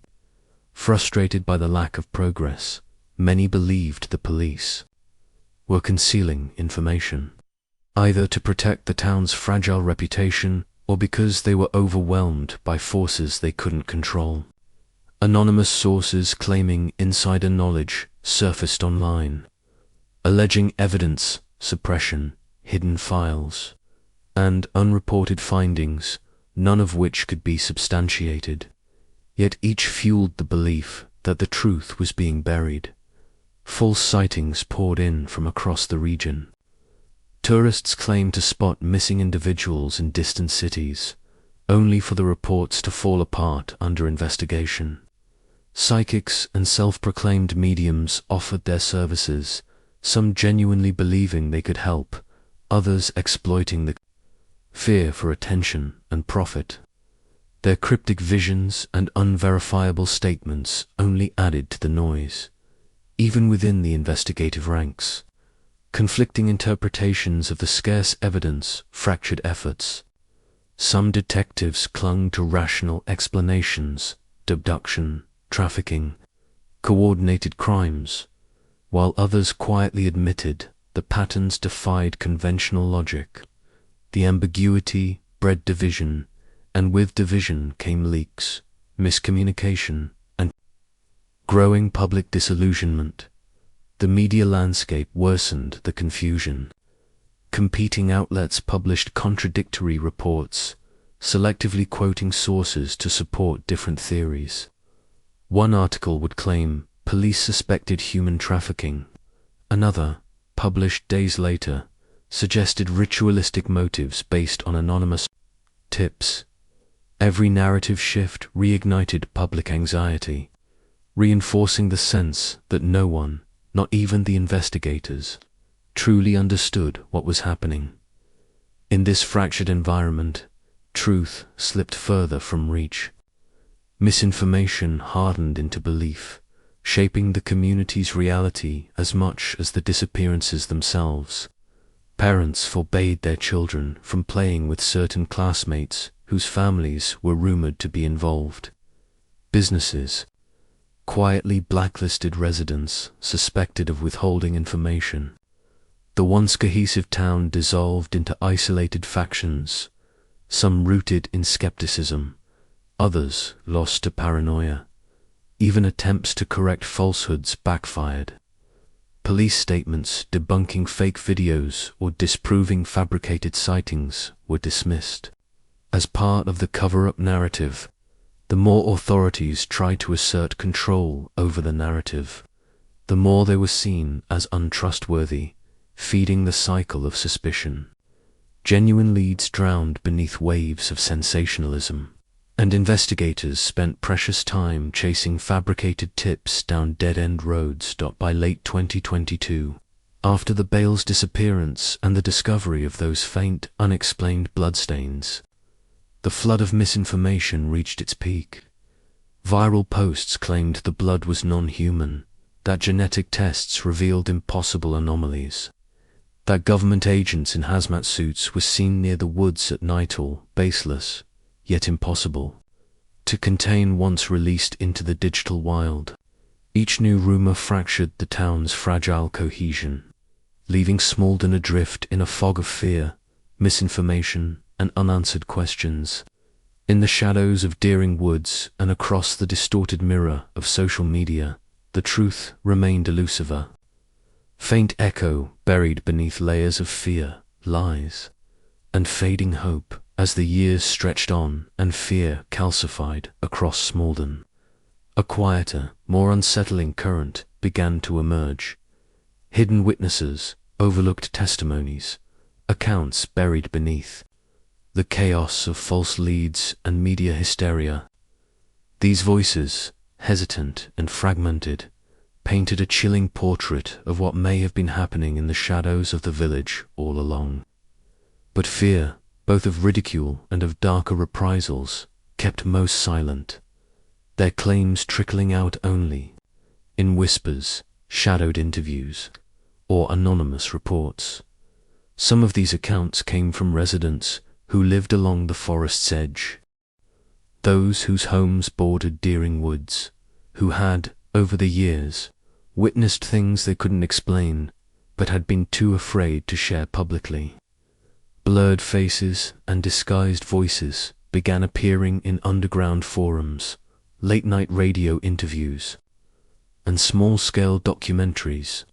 Frustrated by the lack of progress, many believed the police were concealing information, either to protect the town's fragile reputation or because they were overwhelmed by forces they couldn't control. Anonymous sources claiming insider knowledge surfaced online, alleging evidence suppression, hidden files, and unreported findings, none of which could be substantiated. Yet each fueled the belief that the truth was being buried. False sightings poured in from across the region. Tourists claimed to spot missing individuals in distant cities, only for the reports to fall apart under investigation. Psychics and self-proclaimed mediums offered their services, some genuinely believing they could help, others exploiting the fear for attention and profit. Their cryptic visions and unverifiable statements only added to the noise. Even within the investigative ranks, conflicting interpretations of the scarce evidence fractured efforts. Some detectives clung to rational explanations, abduction, trafficking, coordinated crimes, while others quietly admitted the patterns defied conventional logic. The ambiguity bred division, and with division came leaks, miscommunication, and growing public disillusionment. The media landscape worsened the confusion. Competing outlets published contradictory reports, selectively quoting sources to support different theories. One article would claim police suspected human trafficking. Another, published days later, suggested ritualistic motives based on anonymous tips. Every narrative shift reignited public anxiety, reinforcing the sense that no one, not even the investigators, truly understood what was happening. In this fractured environment, truth slipped further from reach. Misinformation hardened into belief, shaping the community's reality as much as the disappearances themselves. Parents forbade their children from playing with certain classmates whose families were rumored to be involved. Businesses quietly blacklisted residents suspected of withholding information. The once cohesive town dissolved into isolated factions, some rooted in skepticism, others lost to paranoia. Even attempts to correct falsehoods backfired. Police statements debunking fake videos or disproving fabricated sightings were dismissed. As part of the cover-up narrative, the more authorities tried to assert control over the narrative, the more they were seen as untrustworthy, feeding the cycle of suspicion. Genuine leads drowned beneath waves of sensationalism, and investigators spent precious time chasing fabricated tips down dead-end roads. By late 2022, after the Bale's disappearance and the discovery of those faint, unexplained bloodstains, the flood of misinformation reached its peak. Viral posts claimed the blood was non-human, that genetic tests revealed impossible anomalies, that government agents in hazmat suits were seen near the woods at night, all baseless, yet impossible to contain once released into the digital wild. Each new rumor fractured the town's fragile cohesion, leaving Smalden adrift in a fog of fear, misinformation, and unanswered questions. In the shadows of Deering Woods and across the distorted mirror of social media, the truth remained elusive. Faint echo buried beneath layers of fear, lies, and fading hope. As the years stretched on and fear calcified across Smalden, a quieter, more unsettling current began to emerge. Hidden witnesses, overlooked testimonies, accounts buried beneath the chaos of false leads and media hysteria. These voices, hesitant and fragmented, painted a chilling portrait of what may have been happening in the shadows of the village all along. But fear, both of ridicule and of darker reprisals, kept most silent, their claims trickling out only in whispers, shadowed interviews, or anonymous reports. Some of these accounts came from residents who lived along the forest's edge, those whose homes bordered Deering Woods, who had, over the years, witnessed things they couldn't explain, but had been too afraid to share publicly. Blurred faces and disguised voices began appearing in underground forums, late-night radio interviews, and small-scale documentaries,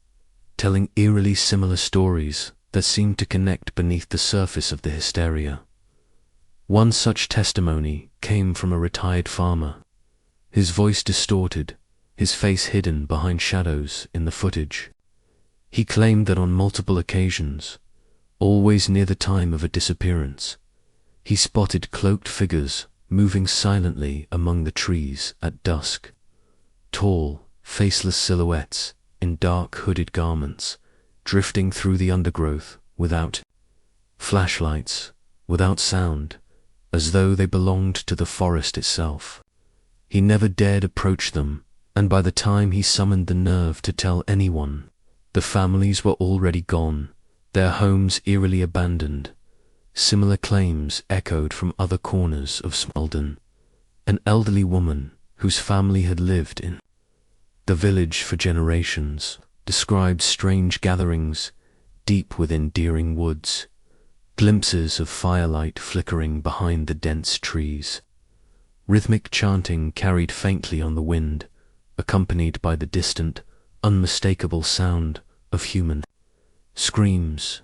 telling eerily similar stories that seemed to connect beneath the surface of the hysteria. One such testimony came from a retired farmer, his voice distorted, his face hidden behind shadows in the footage. He claimed that on multiple occasions, always near the time of a disappearance, he spotted cloaked figures moving silently among the trees at dusk. Tall, faceless silhouettes in dark hooded garments, drifting through the undergrowth without flashlights, without sound, as though they belonged to the forest itself. He never dared approach them, and by the time he summoned the nerve to tell anyone, the families were already gone, their homes eerily abandoned. Similar claims echoed from other corners of Smalden. An elderly woman, whose family had lived in the village for generations, described strange gatherings deep within Deering Woods, glimpses of firelight flickering behind the dense trees. Rhythmic chanting carried faintly on the wind, accompanied by the distant, unmistakable sound of human screams.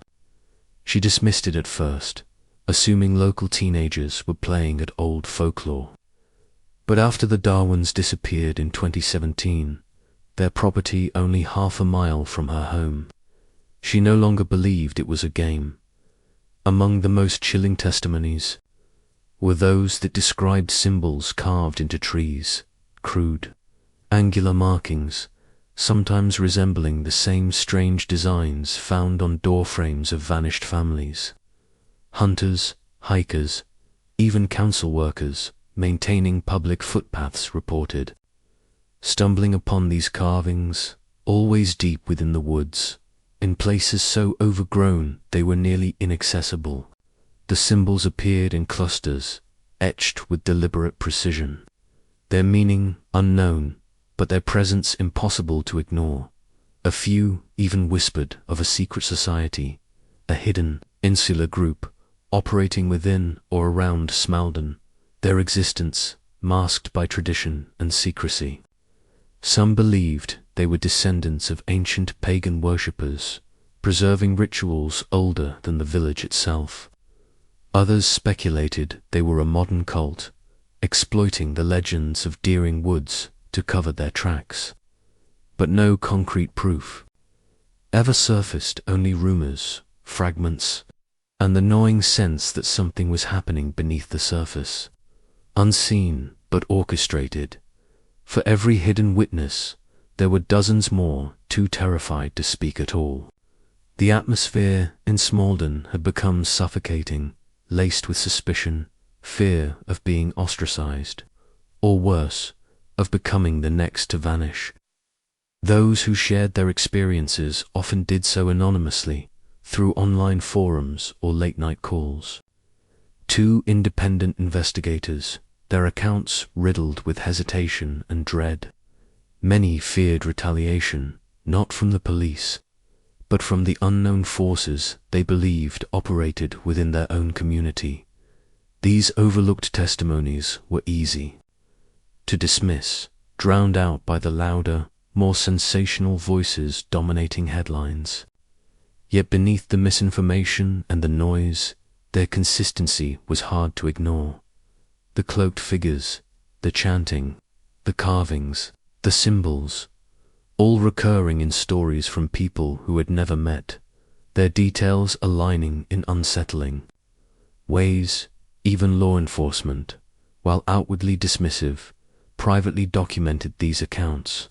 She dismissed it at first, assuming local teenagers were playing at old folklore. But after the Darwins disappeared in 2017, their property only half a mile from her home, she no longer believed it was a game. Among the most chilling testimonies were those that described symbols carved into trees, crude, angular markings, sometimes resembling the same strange designs found on doorframes of vanished families. Hunters, hikers, even council workers maintaining public footpaths reported stumbling upon these carvings, always deep within the woods, in places so overgrown they were nearly inaccessible. The symbols appeared in clusters, etched with deliberate precision, their meaning unknown, but their presence impossible to ignore. A few even whispered of a secret society, a hidden, insular group, operating within or around Smaldon, their existence masked by tradition and secrecy. Some believed they were descendants of ancient pagan worshippers, preserving rituals older than the village itself. Others speculated they were a modern cult, exploiting the legends of Deering Woods to cover their tracks. But no concrete proof. Ever surfaced only rumors, fragments, and the gnawing sense that something was happening beneath the surface. Unseen but orchestrated. For every hidden witness, there were dozens more too terrified to speak at all. The atmosphere in Smaldon had become suffocating, laced with suspicion, fear of being ostracized, or worse, of becoming the next to vanish. Those who shared their experiences often did so anonymously, through online forums or late-night calls. Two independent investigators, their accounts riddled with hesitation and dread. Many feared retaliation, not from the police, but from the unknown forces they believed operated within their own community. These overlooked testimonies were easy to dismiss, drowned out by the louder, more sensational voices dominating headlines. Yet beneath the misinformation and the noise, their consistency was hard to ignore. The cloaked figures, the chanting, the carvings, the symbols, all recurring in stories from people who had never met, their details aligning in unsettling ways. Even law enforcement, while outwardly dismissive, privately documented these accounts.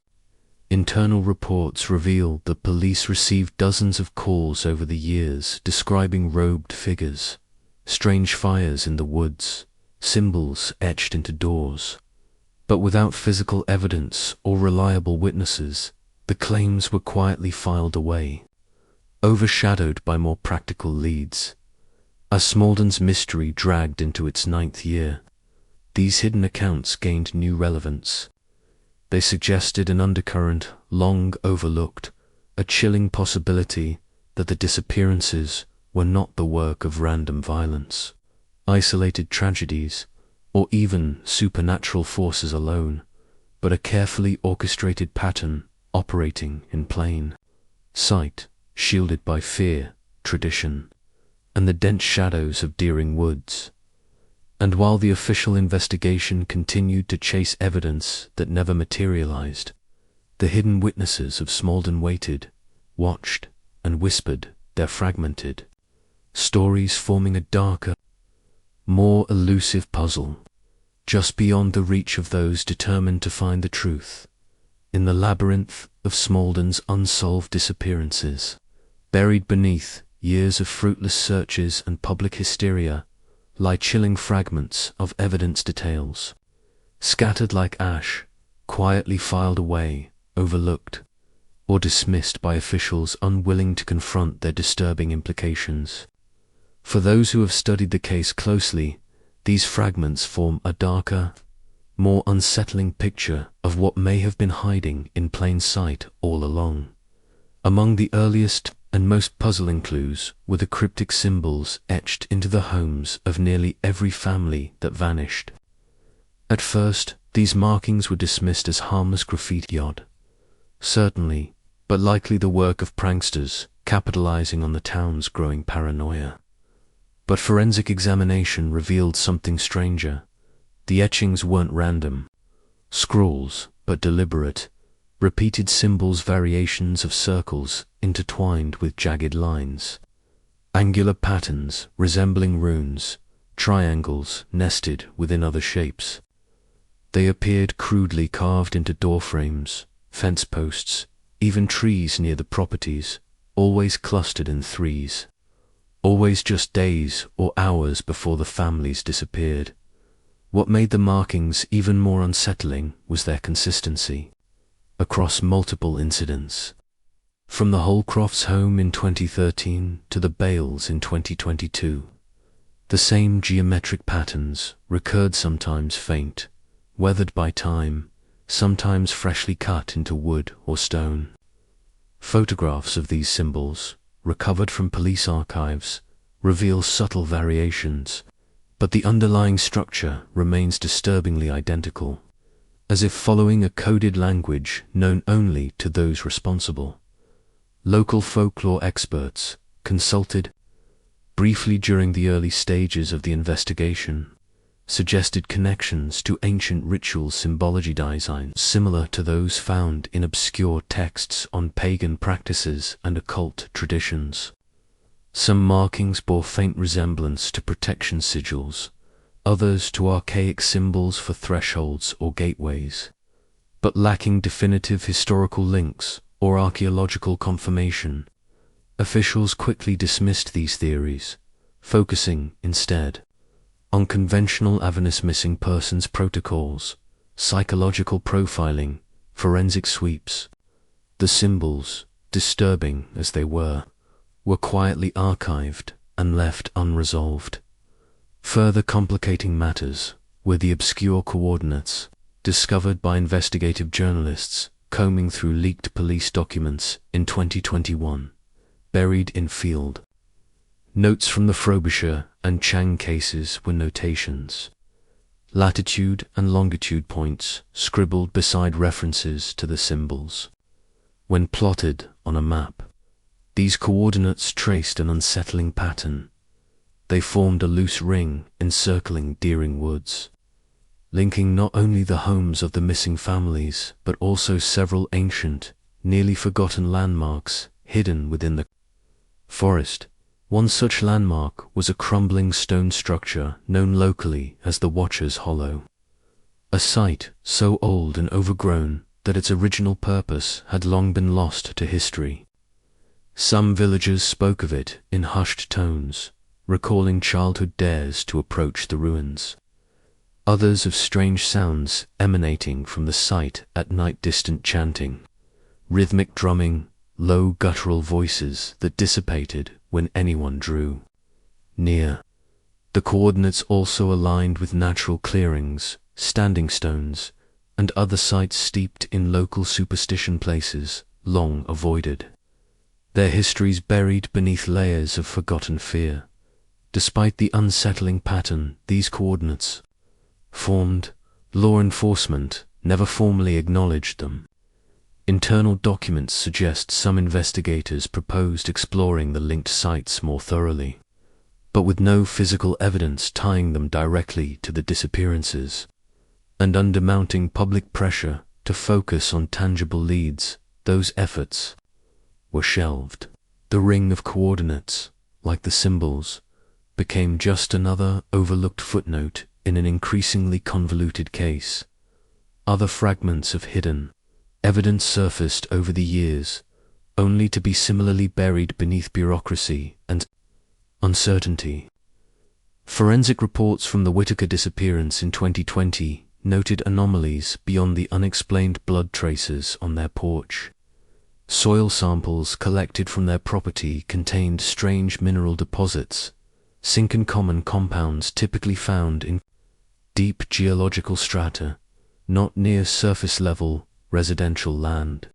Internal reports revealed that police received dozens of calls over the years describing robed figures, strange fires in the woods, symbols etched into doors. But without physical evidence or reliable witnesses, the claims were quietly filed away, overshadowed by more practical leads. As Smaldon's mystery dragged into its 9th year, these hidden accounts gained new relevance. They suggested an undercurrent long overlooked, a chilling possibility that the disappearances were not the work of random violence, isolated tragedies, or even supernatural forces alone, but a carefully orchestrated pattern operating in plain sight, shielded by fear, tradition, and the dense shadows of Deering Woods. And while the official investigation continued to chase evidence that never materialized, the hidden witnesses of Smaldon waited, watched, and whispered their fragmented stories, forming a darker, more elusive puzzle, just beyond the reach of those determined to find the truth. In the labyrinth of Smaldon's unsolved disappearances, buried beneath years of fruitless searches and public hysteria, lie chilling fragments of evidence details, scattered like ash, quietly filed away, overlooked, or dismissed by officials unwilling to confront their disturbing implications. For those who have studied the case closely, these fragments form a darker, more unsettling picture of what may have been hiding in plain sight all along. Among the earliest and most puzzling clues were the cryptic symbols etched into the homes of nearly every family that vanished. At first, these markings were dismissed as harmless graffiti odd, certainly, but likely the work of pranksters capitalizing on the town's growing paranoia. But forensic examination revealed something stranger. The etchings weren't random scrawls, but deliberate, repeated symbols, variations of circles intertwined with jagged lines, angular patterns resembling runes, triangles nested within other shapes. They appeared crudely carved into doorframes, fence posts, even trees near the properties, always clustered in threes, always just days or hours before the families disappeared. What made the markings even more unsettling was their consistency across multiple incidents. From the Holcrofts' home in 2013 to the Bales in 2022, the same geometric patterns recurred, sometimes faint, weathered by time, sometimes freshly cut into wood or stone. Photographs of these symbols, recovered from police archives, reveal subtle variations, but the underlying structure remains disturbingly identical, as if following a coded language known only to those responsible. Local folklore experts, consulted briefly during the early stages of the investigation, suggested connections to ancient ritual symbology designs similar to those found in obscure texts on pagan practices and occult traditions. Some markings bore faint resemblance to protection sigils, others to archaic symbols for thresholds or gateways, but lacking definitive historical links or archaeological confirmation. Officials quickly dismissed these theories, focusing, instead, on conventional Avernus missing persons protocols, psychological profiling, forensic sweeps. The symbols, disturbing as they were quietly archived and left unresolved. Further complicating matters were the obscure coordinates discovered by investigative journalists combing through leaked police documents in 2021, buried in field notes from the Frobisher and Chang cases were notations, latitude and longitude points scribbled beside references to the symbols. When plotted on a map, these coordinates traced an unsettling pattern. They formed a loose ring encircling Deering Woods, linking not only the homes of the missing families, but also several ancient, nearly forgotten landmarks hidden within the forest. One such landmark was a crumbling stone structure known locally as the Watcher's Hollow, a site so old and overgrown that its original purpose had long been lost to history. Some villagers spoke of it in hushed tones, recalling childhood dares to approach the ruins. Others of strange sounds emanating from the site at night, distant chanting, rhythmic drumming, low guttural voices that dissipated when anyone drew near. The coordinates also aligned with natural clearings, standing stones, and other sites steeped in local superstition, places long avoided. Their histories buried beneath layers of forgotten fear. Despite the unsettling pattern these coordinates formed, law enforcement never formally acknowledged them. Internal documents suggest some investigators proposed exploring the linked sites more thoroughly, but with no physical evidence tying them directly to the disappearances, and under mounting public pressure to focus on tangible leads, those efforts were shelved. The ring of coordinates, like the symbols, became just another overlooked footnote in an increasingly convoluted case. Other fragments of hidden evidence surfaced over the years, only to be similarly buried beneath bureaucracy and uncertainty. Forensic reports from the Whitaker disappearance in 2020 noted anomalies beyond the unexplained blood traces on their porch. Soil samples collected from their property contained strange mineral deposits, zinc common compounds typically found in deep geological strata, not near surface-level residential land.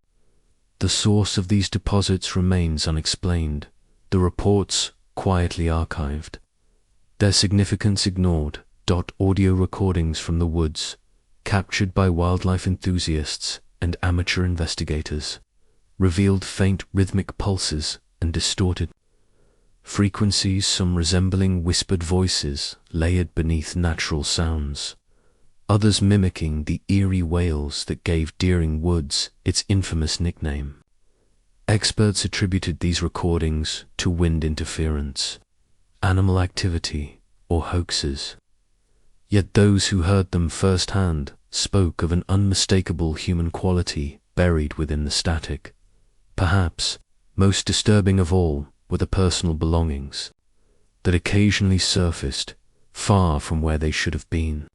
The source of these deposits remains unexplained, the reports quietly archived, their significance ignored. Audio recordings from the woods, captured by wildlife enthusiasts and amateur investigators, revealed faint rhythmic pulses and distorted frequencies, some resembling whispered voices layered beneath natural sounds, others mimicking the eerie wails that gave Deering Woods its infamous nickname. Experts attributed these recordings to wind interference, animal activity, or hoaxes. Yet those who heard them firsthand spoke of an unmistakable human quality buried within the static. Perhaps most disturbing of all were the personal belongings that occasionally surfaced far from where they should have been.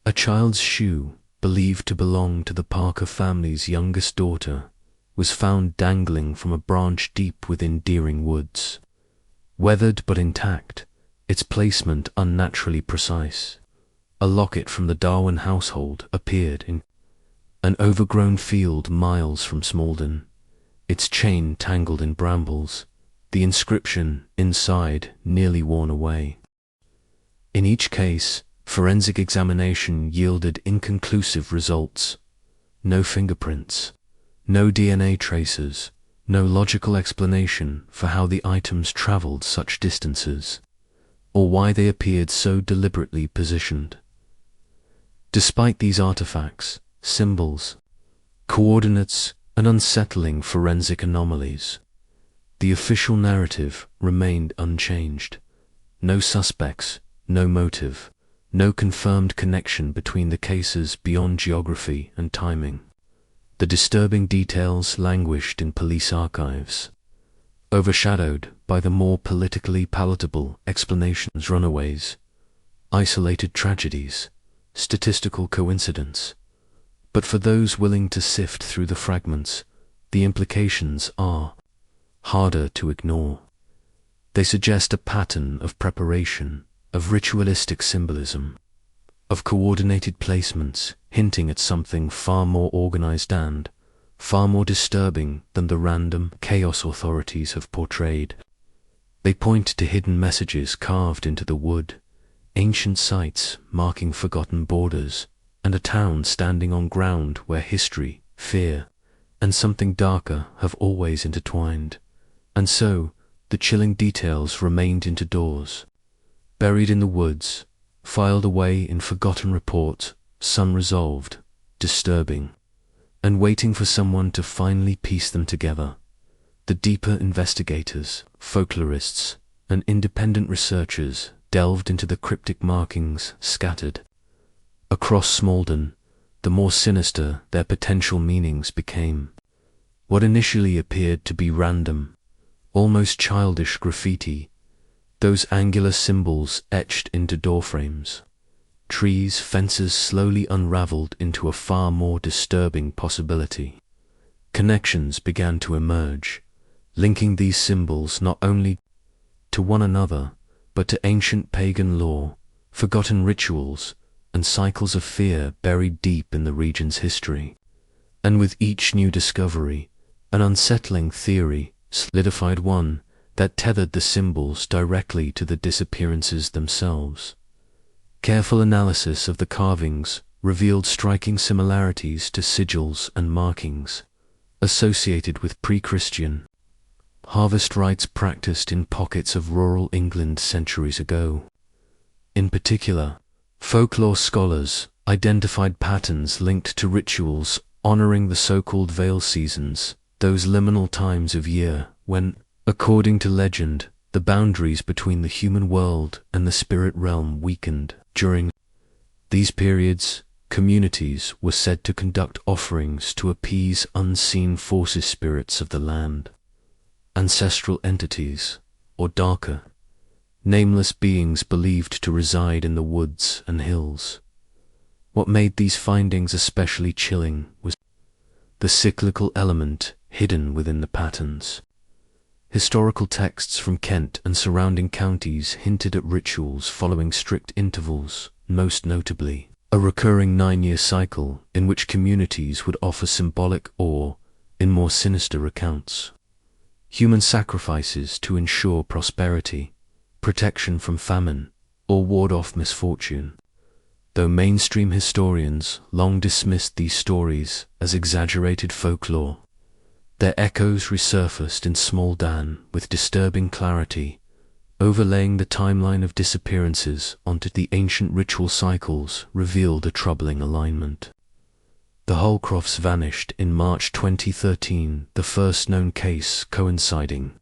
A child's shoe, believed to belong to the Parker family's youngest daughter, was found dangling from a branch deep within Deering Woods. Weathered but intact, its placement unnaturally precise. A locket from the Darwin household appeared in an overgrown field miles from Smaldon, its chain tangled in brambles, the inscription inside nearly worn away. In each case, forensic examination yielded inconclusive results. No fingerprints, no DNA traces, no logical explanation for how the items traveled such distances, or why they appeared so deliberately positioned. Despite these artifacts, symbols, coordinates, and unsettling forensic anomalies, the official narrative remained unchanged. No suspects, no motive, no confirmed connection between the cases beyond geography and timing. The disturbing details languished in police archives, overshadowed by the more politically palatable explanations: runaways, isolated tragedies, statistical coincidence. But for those willing to sift through the fragments, the implications are harder to ignore. They suggest a pattern of preparation, of ritualistic symbolism, of coordinated placements, hinting at something far more organized and far more disturbing than the random chaos authorities have portrayed. They point to hidden messages carved into the wood, ancient sites marking forgotten borders, and a town standing on ground where history, fear, and something darker have always intertwined. And so, the chilling details remained into doors, buried in the woods, filed away in forgotten reports, unresolved, disturbing, and waiting for someone to finally piece them together. The deeper investigators, folklorists, and independent researchers delved into the cryptic markings scattered across Smaldon, the more sinister their potential meanings became. What initially appeared to be random, almost childish graffiti, those angular symbols etched into doorframes, trees, fences, slowly unraveled into a far more disturbing possibility. Connections began to emerge, linking these symbols not only to one another, but to ancient pagan lore, forgotten rituals, and cycles of fear buried deep in the region's history. And with each new discovery, an unsettling theory solidified, one that tethered the symbols directly to the disappearances themselves. Careful analysis of the carvings revealed striking similarities to sigils and markings associated with pre-Christian harvest rites practiced in pockets of rural England centuries ago. In particular, folklore scholars identified patterns linked to rituals honoring the so-called veil seasons, those liminal times of year when, according to legend, the boundaries between the human world and the spirit realm weakened. During these periods, communities were said to conduct offerings to appease unseen forces, spirits of the land, ancestral entities, or darker, nameless beings believed to reside in the woods and hills. What made these findings especially chilling was the cyclical element hidden within the patterns. Historical texts from Kent and surrounding counties hinted at rituals following strict intervals, most notably a recurring 9-year cycle in which communities would offer symbolic or, in more sinister accounts, human sacrifices to ensure prosperity, protection from famine, or ward off misfortune. Though mainstream historians long dismissed these stories as exaggerated folklore, their echoes resurfaced in Smaldon with disturbing clarity, overlaying the timeline of disappearances onto the ancient ritual cycles revealed a troubling alignment. The Holcrofts vanished in March 2013, the first known case coinciding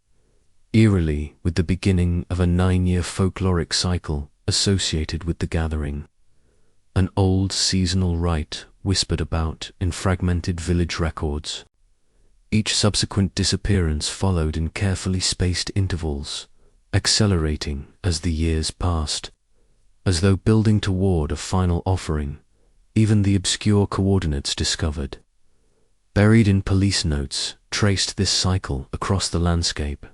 eerily with the beginning of a 9-year folkloric cycle associated with the gathering. An old seasonal rite whispered about in fragmented village records. Each subsequent disappearance followed in carefully spaced intervals, accelerating as the years passed, as though building toward a final offering. Even the obscure coordinates discovered, buried in police notes, traced this cycle across the landscape.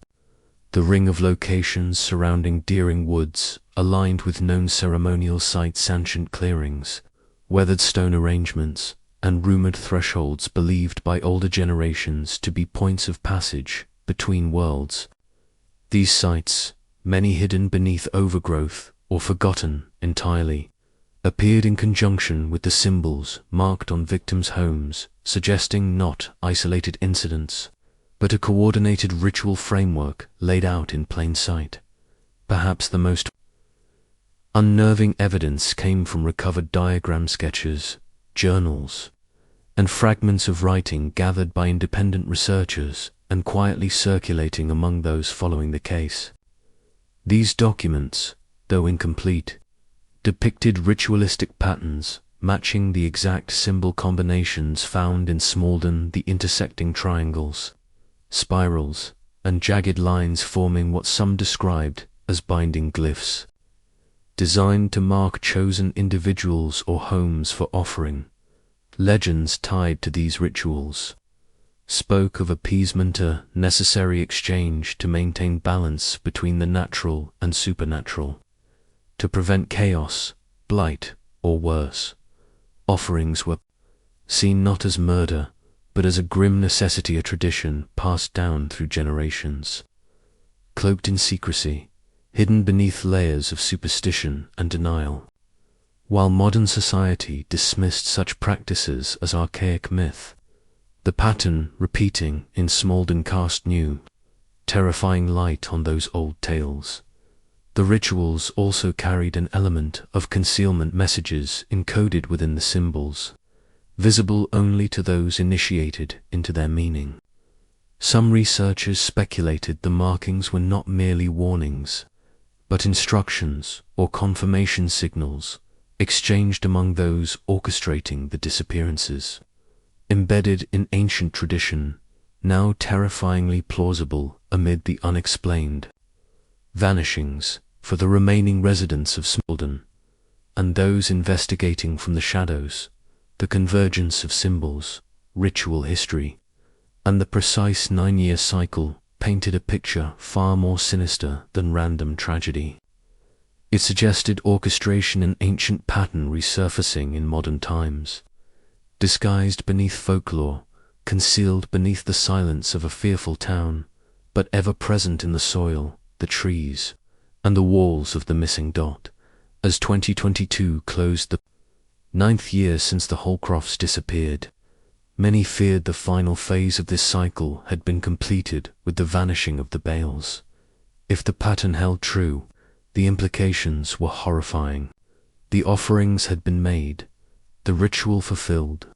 The ring of locations surrounding Deering Woods aligned with known ceremonial sites, ancient clearings, weathered stone arrangements, and rumored thresholds believed by older generations to be points of passage between worlds. These sites, many hidden beneath overgrowth or forgotten entirely, appeared in conjunction with the symbols marked on victims' homes, suggesting not isolated incidents, but a coordinated ritual framework laid out in plain sight. Perhaps the most unnerving evidence came from recovered diagram sketches, journals, and fragments of writing gathered by independent researchers and quietly circulating among those following the case. These documents, though incomplete, depicted ritualistic patterns matching the exact symbol combinations found in Smalden, the intersecting triangles, spirals, and jagged lines forming what some described as binding glyphs, designed to mark chosen individuals or homes for offering. Legends tied to these rituals spoke of appeasement, a necessary exchange to maintain balance between the natural and supernatural, to prevent chaos, blight, or worse. Offerings were seen not as murder, but as a grim necessity, a tradition passed down through generations. Cloaked in secrecy, hidden beneath layers of superstition and denial. While modern society dismissed such practices as archaic myth, the pattern repeating in Smalden cast new, terrifying light on those old tales. The rituals also carried an element of concealment, messages encoded within the symbols, visible only to those initiated into their meaning. Some researchers speculated the markings were not merely warnings, but instructions or confirmation signals exchanged among those orchestrating the disappearances. Embedded in ancient tradition, now terrifyingly plausible amid the unexplained. Vanishings for the remaining residents of Smalden, and those investigating from the shadows, the convergence of symbols, ritual history, and the precise 9-year cycle painted a picture far more sinister than random tragedy. It suggested orchestration, an ancient pattern resurfacing in modern times, disguised beneath folklore, concealed beneath the silence of a fearful town, but ever present in the soil, the trees, and the walls of the missing dot. As 2022 closed, the 9th year since the Holcrofts disappeared, many feared the final phase of this cycle had been completed with the vanishing of the Bales. If the pattern held true, the implications were horrifying. The offerings had been made, the ritual fulfilled,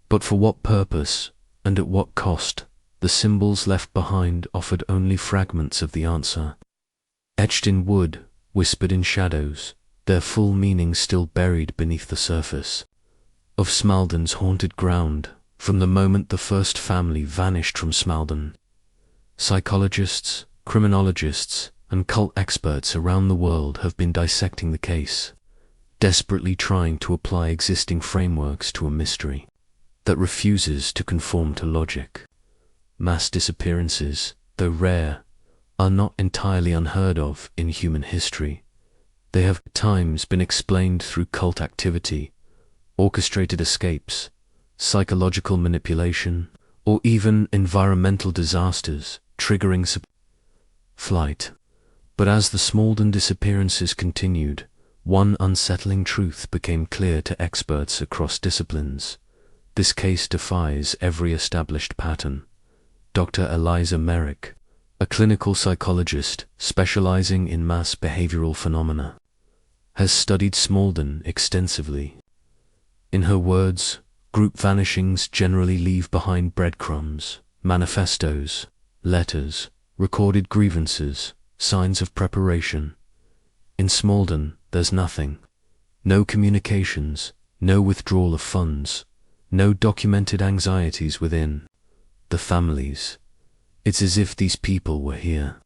but for what purpose and at what cost? The symbols left behind offered only fragments of the answer. Etched in wood, whispered in shadows, their full meaning still buried beneath the surface of Smalden's haunted ground. From the moment the first family vanished from Smalden, psychologists, criminologists, and cult experts around the world have been dissecting the case, desperately trying to apply existing frameworks to a mystery that refuses to conform to logic. Mass disappearances, though rare, are not entirely unheard of in human history. They have at times been explained through cult activity, orchestrated escapes, psychological manipulation, or even environmental disasters triggering flight. But as the Smalden disappearances continued, one unsettling truth became clear to experts across disciplines. This case defies every established pattern. Dr. Eliza Merrick, a clinical psychologist specializing in mass behavioral phenomena, has studied Smalden extensively. In her words, group vanishings generally leave behind breadcrumbs, manifestos, letters, recorded grievances, signs of preparation. In Smalden, there's nothing. No communications, no withdrawal of funds, no documented anxieties within the families. It's as if these people were here,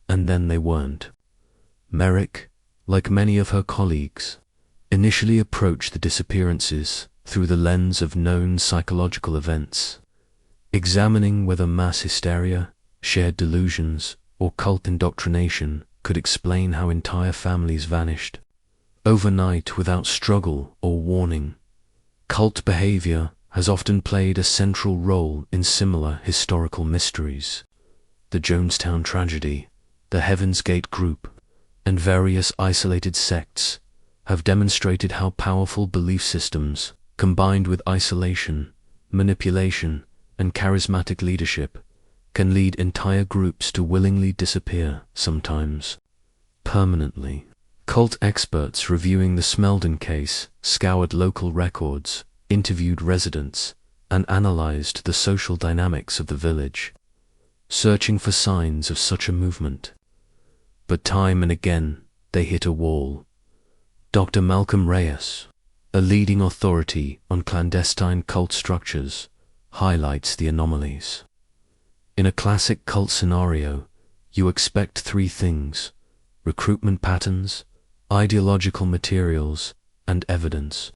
and then they weren't. Merrick, like many of her colleagues, initially approached the disappearances through the lens of known psychological events, examining whether mass hysteria, shared delusions, or cult indoctrination could explain how entire families vanished overnight without struggle or warning. Cult behavior, has often played a central role in similar historical mysteries. The Jonestown tragedy, the Heaven's Gate group, and various isolated sects have demonstrated how powerful belief systems, combined with isolation, manipulation, and charismatic leadership, can lead entire groups to willingly disappear, sometimes permanently. Cult experts reviewing the Smeldon case scoured local records, interviewed residents, and analyzed the social dynamics of the village, searching for signs of such a movement. But time and again, they hit a wall. Dr. Malcolm Reyes, a leading authority on clandestine cult structures, highlights the anomalies. In a classic cult scenario, you expect three things: recruitment patterns, ideological materials, and evidence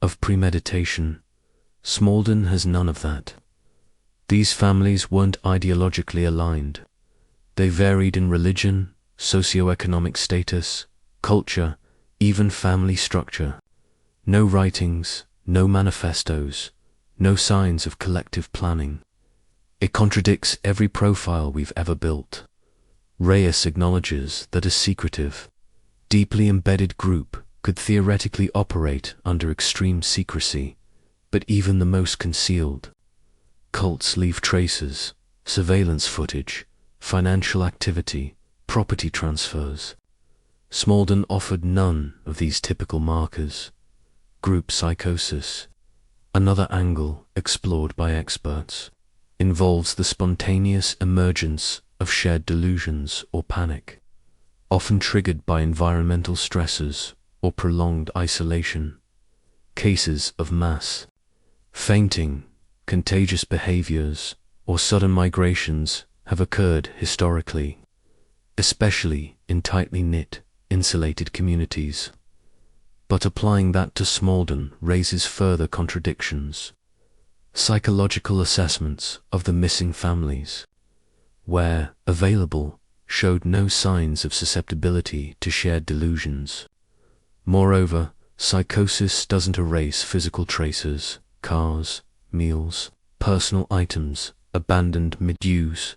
of premeditation. Smeldon has none of that. These families weren't ideologically aligned. They varied in religion, socioeconomic status, culture, even family structure. No writings, no manifestos, no signs of collective planning. It contradicts every profile we've ever built. Reyes acknowledges that a secretive, deeply embedded group could theoretically operate under extreme secrecy, but even the most concealed cults leave traces, surveillance footage, financial activity, property transfers. Smeldon offered none of these typical markers. Group psychosis, another angle explored by experts, involves the spontaneous emergence of shared delusions or panic, often triggered by environmental stresses or prolonged isolation. Cases of mass fainting, contagious behaviors, or sudden migrations have occurred historically, especially in tightly knit, insulated communities. But applying that to Smeldon raises further contradictions. Psychological assessments of the missing families, where available, showed no signs of susceptibility to shared delusions. Moreover, psychosis doesn't erase physical traces: cars, meals, personal items abandoned mid-use.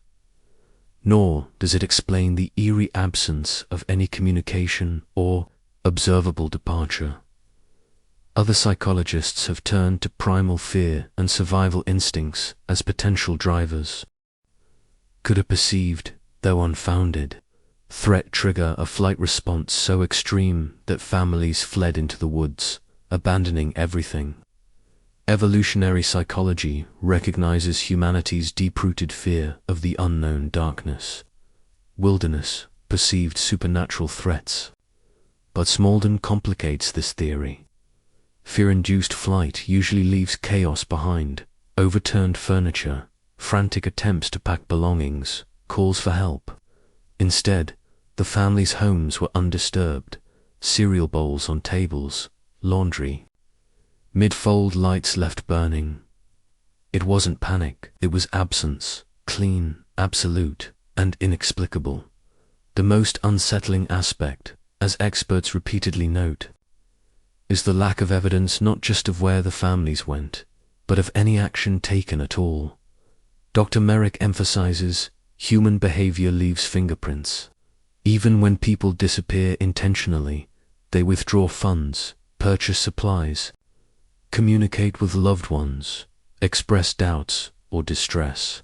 Nor does it explain the eerie absence of any communication or observable departure. Other psychologists have turned to primal fear and survival instincts as potential drivers. Could a perceived, though unfounded, threat trigger a flight response so extreme that families fled into the woods, abandoning everything? Evolutionary psychology recognizes humanity's deep-rooted fear of the unknown: darkness, wilderness, perceived supernatural threats. But Smeldon complicates this theory. Fear-induced flight usually leaves chaos behind: overturned furniture, frantic attempts to pack belongings, calls for help. Instead, the family's homes were undisturbed: cereal bowls on tables, laundry, mid-fold lights left burning. It wasn't panic, it was absence, clean, absolute, and inexplicable. The most unsettling aspect, as experts repeatedly note, is the lack of evidence not just of where the families went, but of any action taken at all. Dr. Merrick emphasizes human behavior leaves fingerprints. Even when people disappear intentionally, they withdraw funds, purchase supplies, communicate with loved ones, express doubts or distress.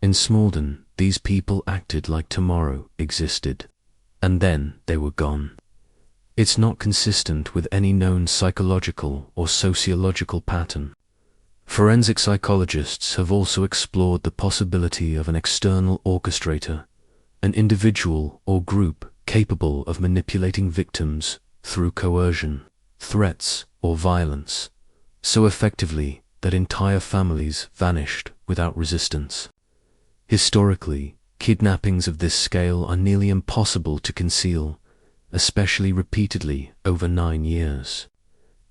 In Smeldon, these people acted like tomorrow existed, and then they were gone. It's not consistent with any known psychological or sociological pattern. Forensic psychologists have also explored the possibility of an external orchestrator, an individual or group capable of manipulating victims through coercion, threats, or violence, so effectively that entire families vanished without resistance. Historically, kidnappings of this scale are nearly impossible to conceal, especially repeatedly over 9 years.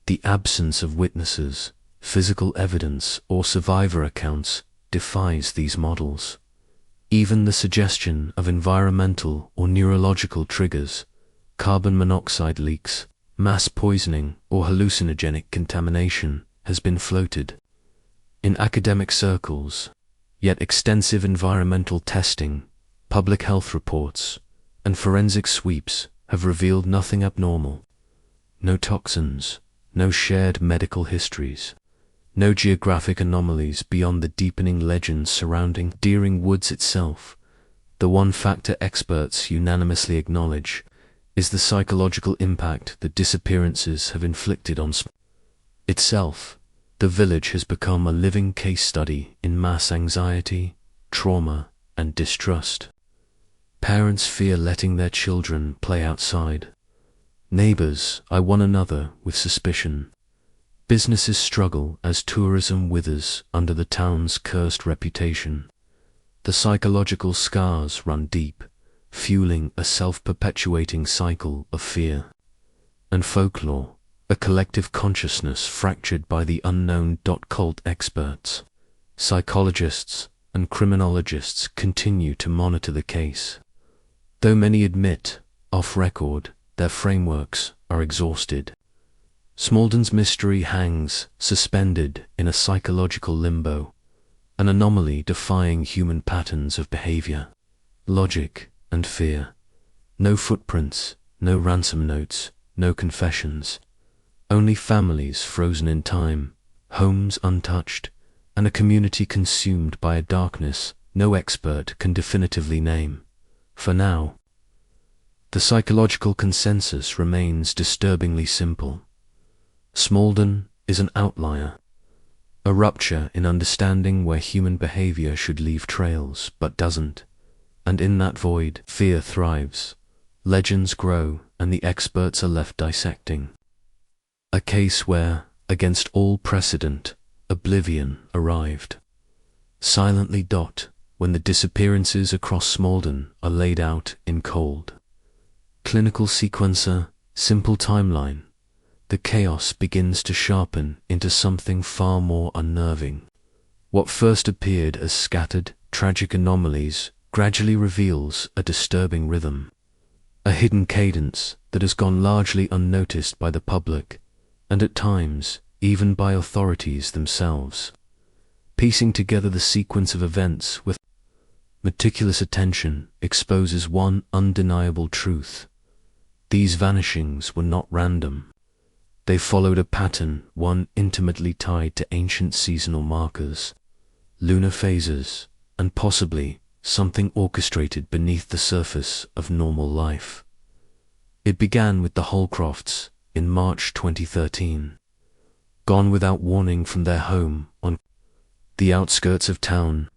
The absence of witnesses, physical evidence, or survivor accounts defies these models. Even the suggestion of environmental or neurological triggers, carbon monoxide leaks, mass poisoning, or hallucinogenic contamination, has been floated. In academic circles, yet extensive environmental testing, public health reports, and forensic sweeps have revealed nothing abnormal. No toxins, no shared medical histories, no geographic anomalies beyond the deepening legends surrounding Deering Woods itself. The one factor experts unanimously acknowledge is the psychological impact the disappearances have inflicted on itself. The village has become a living case study in mass anxiety, trauma, and distrust. Parents fear letting their children play outside. Neighbors eye one another with suspicion. Businesses struggle as tourism withers under the town's cursed reputation. The psychological scars run deep, fueling a self-perpetuating cycle of fear and folklore, a collective consciousness fractured by the unknown. Cult experts, psychologists, and criminologists continue to monitor the case. Though many admit, off record, their frameworks are exhausted. Smalden's mystery hangs suspended in a psychological limbo, an anomaly defying human patterns of behavior, logic, and fear. No footprints, no ransom notes, no confessions. Only families frozen in time, homes untouched, and a community consumed by a darkness no expert can definitively name. For now, the psychological consensus remains disturbingly simple. Smalden is an outlier, a rupture in understanding where human behavior should leave trails but doesn't, and in that void, fear thrives, legends grow, and the experts are left dissecting. A case where, against all precedent, oblivion arrived. Silently. When the disappearances across Smalden are laid out in cold. Clinical sequencer, simple timeline. The chaos begins to sharpen into something far more unnerving. What first appeared as scattered, tragic anomalies gradually reveals a disturbing rhythm. A hidden cadence that has gone largely unnoticed by the public, and at times, even by authorities themselves. Piecing together the sequence of events with meticulous attention exposes one undeniable truth. These vanishings were not random. They followed a pattern, one intimately tied to ancient seasonal markers, lunar phases, and possibly something orchestrated beneath the surface of normal life. It began with the Holcrofts in March 2013. Gone without warning from their home on the outskirts of town.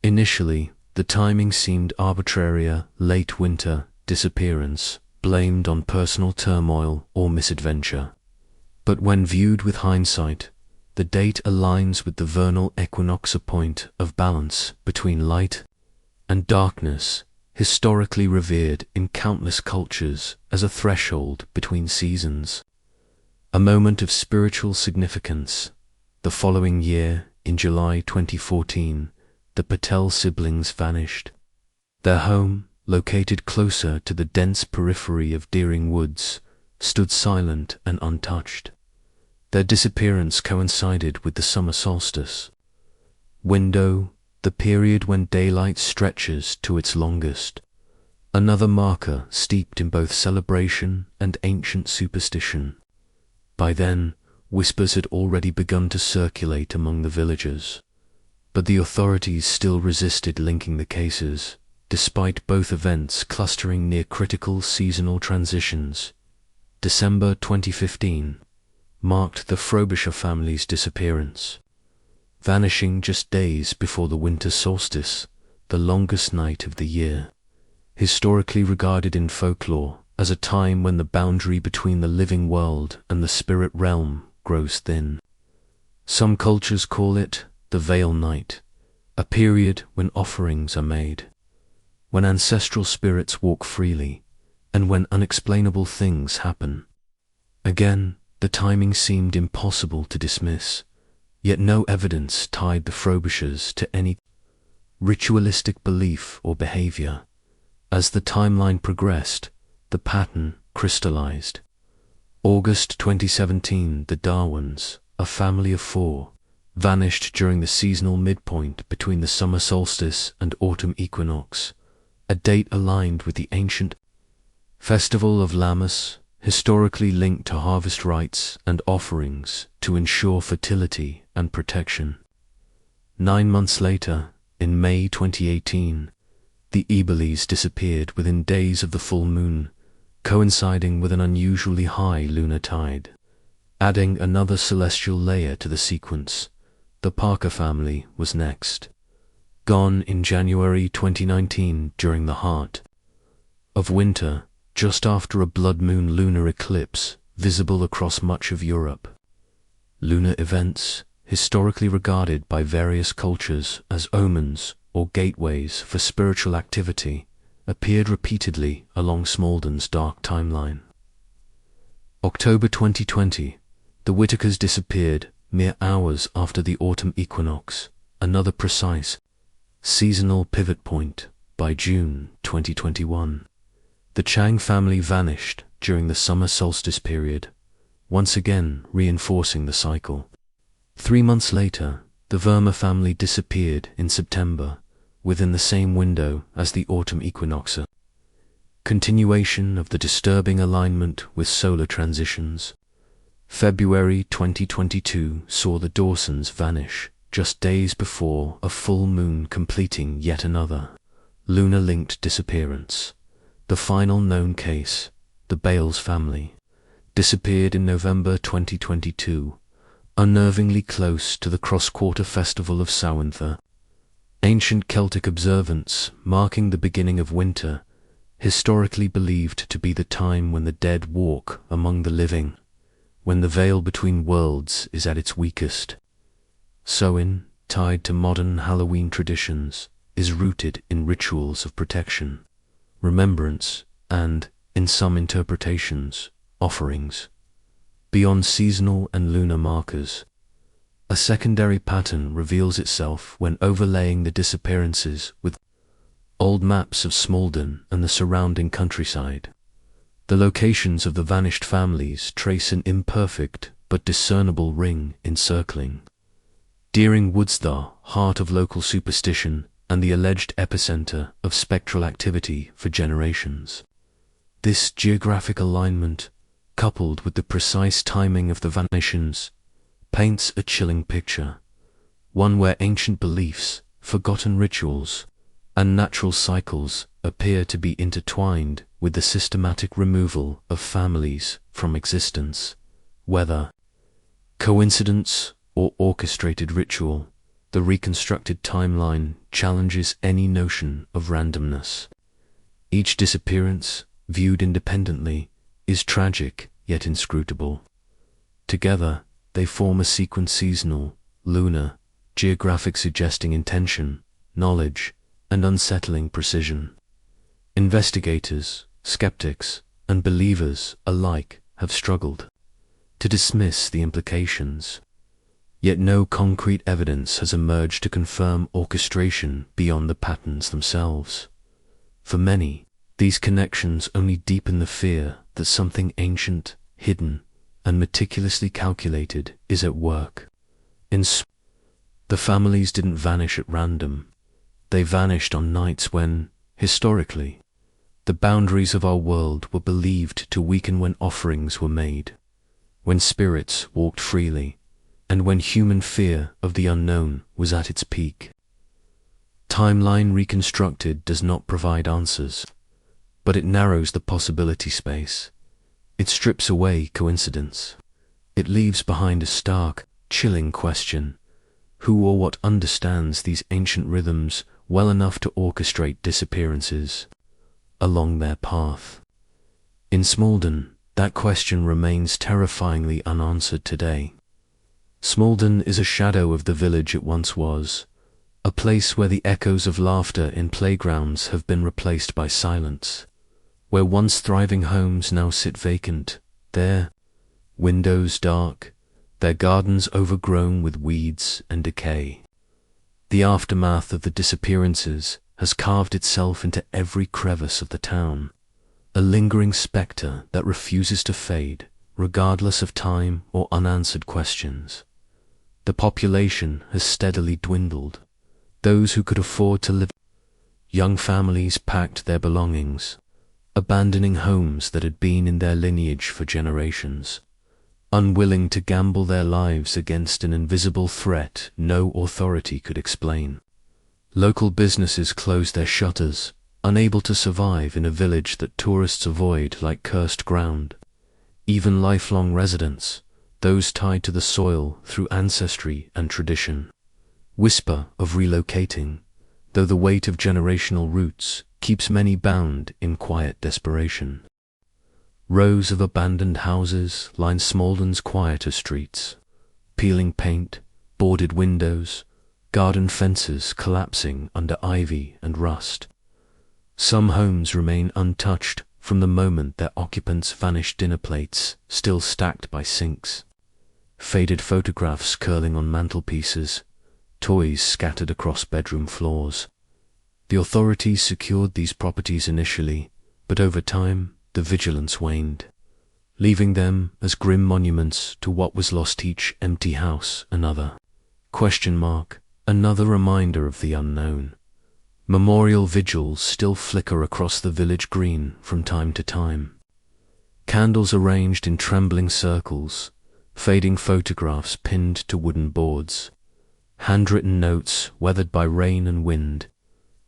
Initially, the timing seemed arbitrary, a late winter disappearance, blamed on personal turmoil or misadventure. But when viewed with hindsight, the date aligns with the vernal equinox, a point of balance between light and darkness, historically revered in countless cultures as a threshold between seasons. A moment of spiritual significance. The following year, in July 2014, the Patel siblings vanished. Their home, located closer to the dense periphery of Deering Woods, stood silent and untouched. Their disappearance coincided with the summer solstice window, the period when daylight stretches to its longest. Another marker steeped in both celebration and ancient superstition. By then, whispers had already begun to circulate among the villagers, but the authorities still resisted linking the cases, despite both events clustering near critical seasonal transitions. December 2015 marked the Frobisher family's disappearance, vanishing just days before the winter solstice, the longest night of the year. Historically regarded in folklore as a time when the boundary between the living world and the spirit realm grows thin. Some cultures call it the Veil Night, a period when offerings are made, when ancestral spirits walk freely, and when unexplainable things happen. Again, the timing seemed impossible to dismiss, yet no evidence tied the Frobishers to any ritualistic belief or behavior. As the timeline progressed, the pattern crystallized. August 2017, the Darwins, a family of 4, vanished during the seasonal midpoint between the summer solstice and autumn equinox, a date aligned with the ancient festival of Lammas, historically linked to harvest rites and offerings to ensure fertility and protection. 9 months later, in May 2018, the Eberles disappeared within days of the full moon, coinciding with an unusually high lunar tide. Adding another celestial layer to the sequence, the Parker family was next. Gone in January 2019 during the heart of winter, just after a blood moon lunar eclipse visible across much of Europe. Lunar events, historically regarded by various cultures as omens or gateways for spiritual activity, appeared repeatedly along Smalden's dark timeline. October 2020, the Whitakers disappeared mere hours after the autumn equinox, another precise seasonal pivot point. By June 2021. The Chang family vanished during the summer solstice period, once again reinforcing the cycle. 3 months later, the Verma family disappeared in September, within the same window as the autumn equinox. Continuation of the disturbing alignment with solar transitions. February 2022 saw the Dawsons vanish just days before a full moon, completing yet another lunar-linked disappearance. The final known case, the Bales family, disappeared in November 2022, unnervingly close to the cross-quarter festival of Samhain, ancient Celtic observance marking the beginning of winter, historically believed to be the time when the dead walk among the living, when the veil between worlds is at its weakest. Samhain, tied to modern Halloween traditions, is rooted in rituals of protection, remembrance, and, in some interpretations, offerings. Beyond seasonal and lunar markers, a secondary pattern reveals itself when overlaying the disappearances with old maps of Smalden and the surrounding countryside. The locations of the vanished families trace an imperfect but discernible ring encircling Deering Woods, the heart of local superstition and the alleged epicenter of spectral activity for generations. This geographic alignment, coupled with the precise timing of the vanishes, paints a chilling picture, one where ancient beliefs, forgotten rituals, and natural cycles appear to be intertwined with the systematic removal of families from existence. Whether coincidence or orchestrated ritual, the reconstructed timeline challenges any notion of randomness. Each disappearance, viewed independently, is tragic yet inscrutable. Together, they form a sequence seasonal, lunar, geographic, suggesting intention, knowledge, and unsettling precision. Investigators, skeptics, and believers alike have struggled to dismiss the implications. Yet no concrete evidence has emerged to confirm orchestration beyond the patterns themselves. For many, these connections only deepen the fear that something ancient, hidden, and meticulously calculated is at work. The families didn't vanish at random. They vanished on nights when, historically, the boundaries of our world were believed to weaken when offerings were made, when spirits walked freely, and when human fear of the unknown was at its peak. Timeline reconstructed does not provide answers, but it narrows the possibility space. It strips away coincidence. It leaves behind a stark, chilling question: who or what understands these ancient rhythms well enough to orchestrate disappearances along their path? In Smalden, that question remains terrifyingly unanswered today. Smalden is a shadow of the village it once was, a place where the echoes of laughter in playgrounds have been replaced by silence, where once thriving homes now sit vacant, their windows dark, their gardens overgrown with weeds and decay. The aftermath of the disappearances has carved itself into every crevice of the town, a lingering spectre that refuses to fade, regardless of time or unanswered questions. The population has steadily dwindled. Those who could afford to live, young families packed their belongings, abandoning homes that had been in their lineage for generations, unwilling to gamble their lives against an invisible threat no authority could explain. Local businesses closed their shutters, unable to survive in a village that tourists avoid like cursed ground. Even lifelong residents, those tied to the soil through ancestry and tradition, whisper of relocating, though the weight of generational roots keeps many bound in quiet desperation. Rows of abandoned houses line Smalden's quieter streets, peeling paint, boarded windows, garden fences collapsing under ivy and rust. Some homes remain untouched from the moment their occupants vanished, dinner plates still stacked by sinks, faded photographs curling on mantelpieces, toys scattered across bedroom floors. The authorities secured these properties initially, but over time the vigilance waned, leaving them as grim monuments to what was lost. Each empty house another another reminder of the unknown. Memorial vigils still flicker across the village green from time to time. Candles arranged in trembling circles, fading photographs pinned to wooden boards, handwritten notes weathered by rain and wind.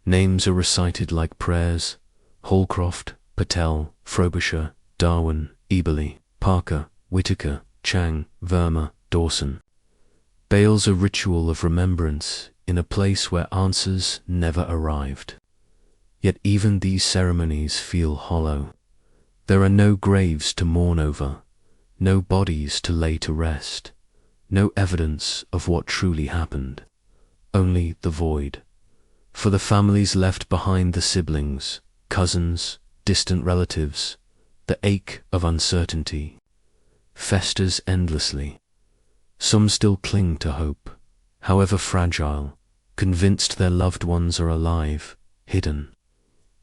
Names are recited like prayers: Holcroft, Patel, Frobisher, Darwin, Eberly, Parker, Whitaker, Chang, Verma, Dawson. Bales a ritual of remembrance in a place where answers never arrived. Yet even these ceremonies feel hollow. There are no graves to mourn over, no bodies to lay to rest, no evidence of what truly happened, only the void. For the families left behind, the siblings, cousins, distant relatives, the ache of uncertainty festers endlessly. Some still cling to hope, however fragile, convinced their loved ones are alive, hidden,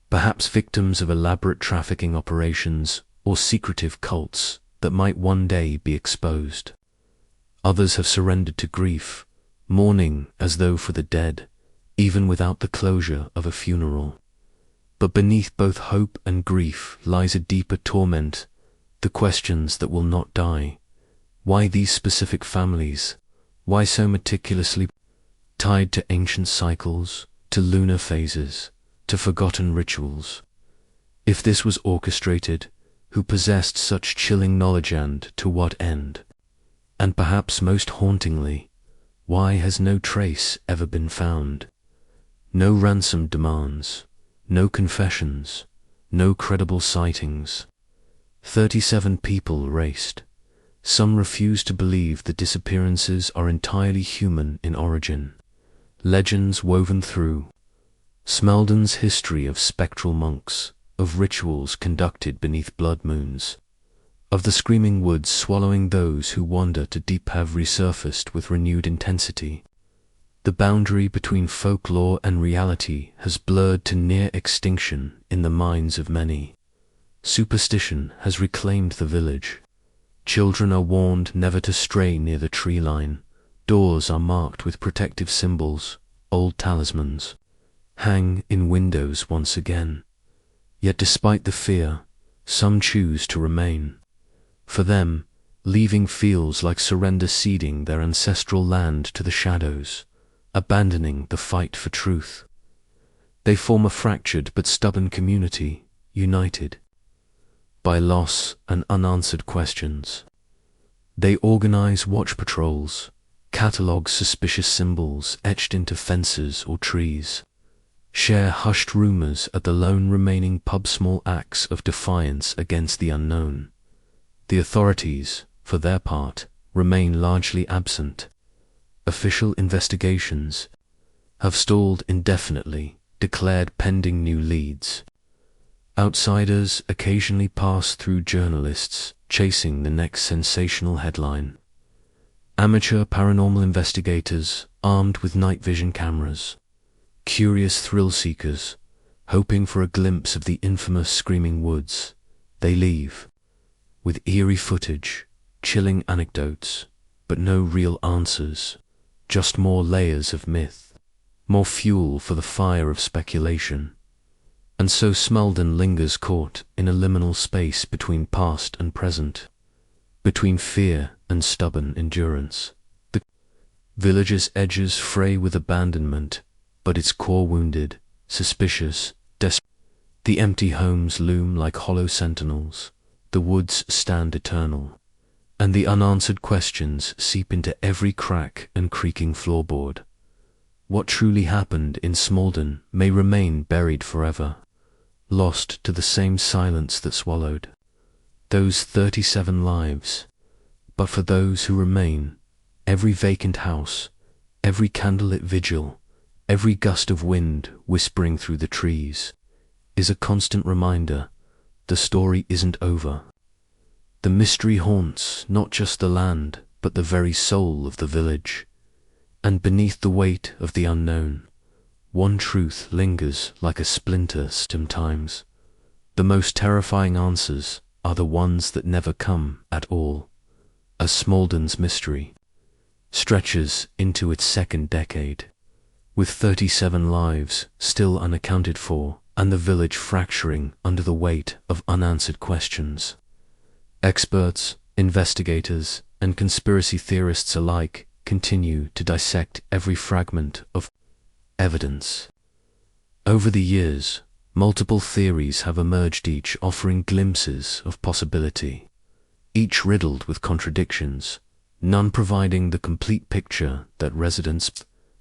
perhaps victims of elaborate trafficking operations or secretive cults that might one day be exposed. Others have surrendered to grief, mourning as though for the dead, even without the closure of a funeral. But beneath both hope and grief lies a deeper torment, the questions that will not die. Why these specific families? Why so meticulously tied to ancient cycles, to lunar phases, to forgotten rituals? If this was orchestrated, who possessed such chilling knowledge, and to what end? And perhaps most hauntingly, why has no trace ever been found? No ransom demands, no confessions, no credible sightings. 37 people erased. Some refuse to believe the disappearances are entirely human in origin. Legends woven through Smalden's history of spectral monks, of rituals conducted beneath blood moons, of the screaming woods swallowing those who wander to deep, have resurfaced with renewed intensity. The boundary between folklore and reality has blurred to near extinction in the minds of many. Superstition has reclaimed the village. Children are warned never to stray near the tree line. Doors are marked with protective symbols, old talismans, hang in windows once again. Yet despite the fear, some choose to remain. For them, leaving feels like surrender, ceding their ancestral land to the shadows, abandoning the fight for truth. They form a fractured but stubborn community, united by loss and unanswered questions. They organize watch patrols, catalogue suspicious symbols etched into fences or trees, share hushed rumors at the lone remaining pub, small acts of defiance against the unknown. The authorities, for their part, remain largely absent. Official investigations have stalled indefinitely, declared pending new leads. Outsiders occasionally pass through journalists, chasing the next sensational headline. Amateur paranormal investigators, armed with night vision cameras. Curious thrill seekers, hoping for a glimpse of the infamous screaming woods. They leave, with eerie footage, chilling anecdotes, but no real answers. just more layers of myth, more fuel for the fire of speculation. And so Smeldon lingers caught in a liminal space between past and present, between fear and stubborn endurance. The village's edges fray with abandonment, but its core wounded, suspicious, desperate. The empty homes loom like hollow sentinels, the woods stand eternal, and the unanswered questions seep into every crack and creaking floorboard. What truly happened in Smeldon may remain buried forever, lost to the same silence that swallowed those 37 lives. But for those who remain, every vacant house, every candlelit vigil, every gust of wind whispering through the trees, is a constant reminder the story isn't over. The mystery haunts not just the land, but the very soul of the village. And beneath the weight of the unknown, one truth lingers like a splinter sometimes. The most terrifying answers are the ones that never come at all. As Smeldon's mystery stretches into its second decade, with 37 lives still unaccounted for, and the village fracturing under the weight of unanswered questions. Experts, investigators, and conspiracy theorists alike continue to dissect every fragment of evidence. Over the years, multiple theories have emerged, each offering glimpses of possibility, each riddled with contradictions, none providing the complete picture that residents,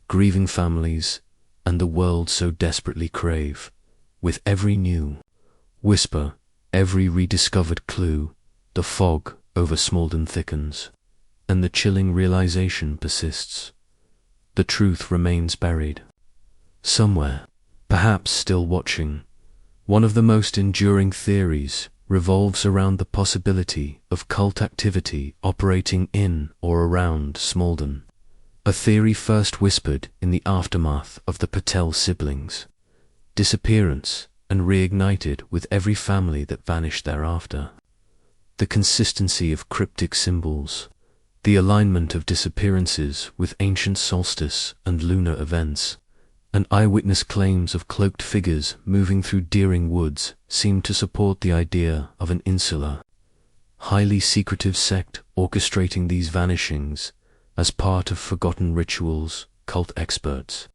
grieving families, and the world so desperately crave. With every new whisper, every rediscovered clue, the fog over Smeldon thickens, and the chilling realization persists. The truth remains buried. Somewhere, perhaps still watching, one of the most enduring theories revolves around the possibility of cult activity operating in or around Smeldon. A theory first whispered in the aftermath of the Patel siblings' disappearance and reignited with every family that vanished thereafter. The consistency of cryptic symbols, the alignment of disappearances with ancient solstice and lunar events, and eyewitness claims of cloaked figures moving through Deering woods seemed to support the idea of an insular, highly secretive sect orchestrating these vanishings as part of forgotten rituals. Cult experts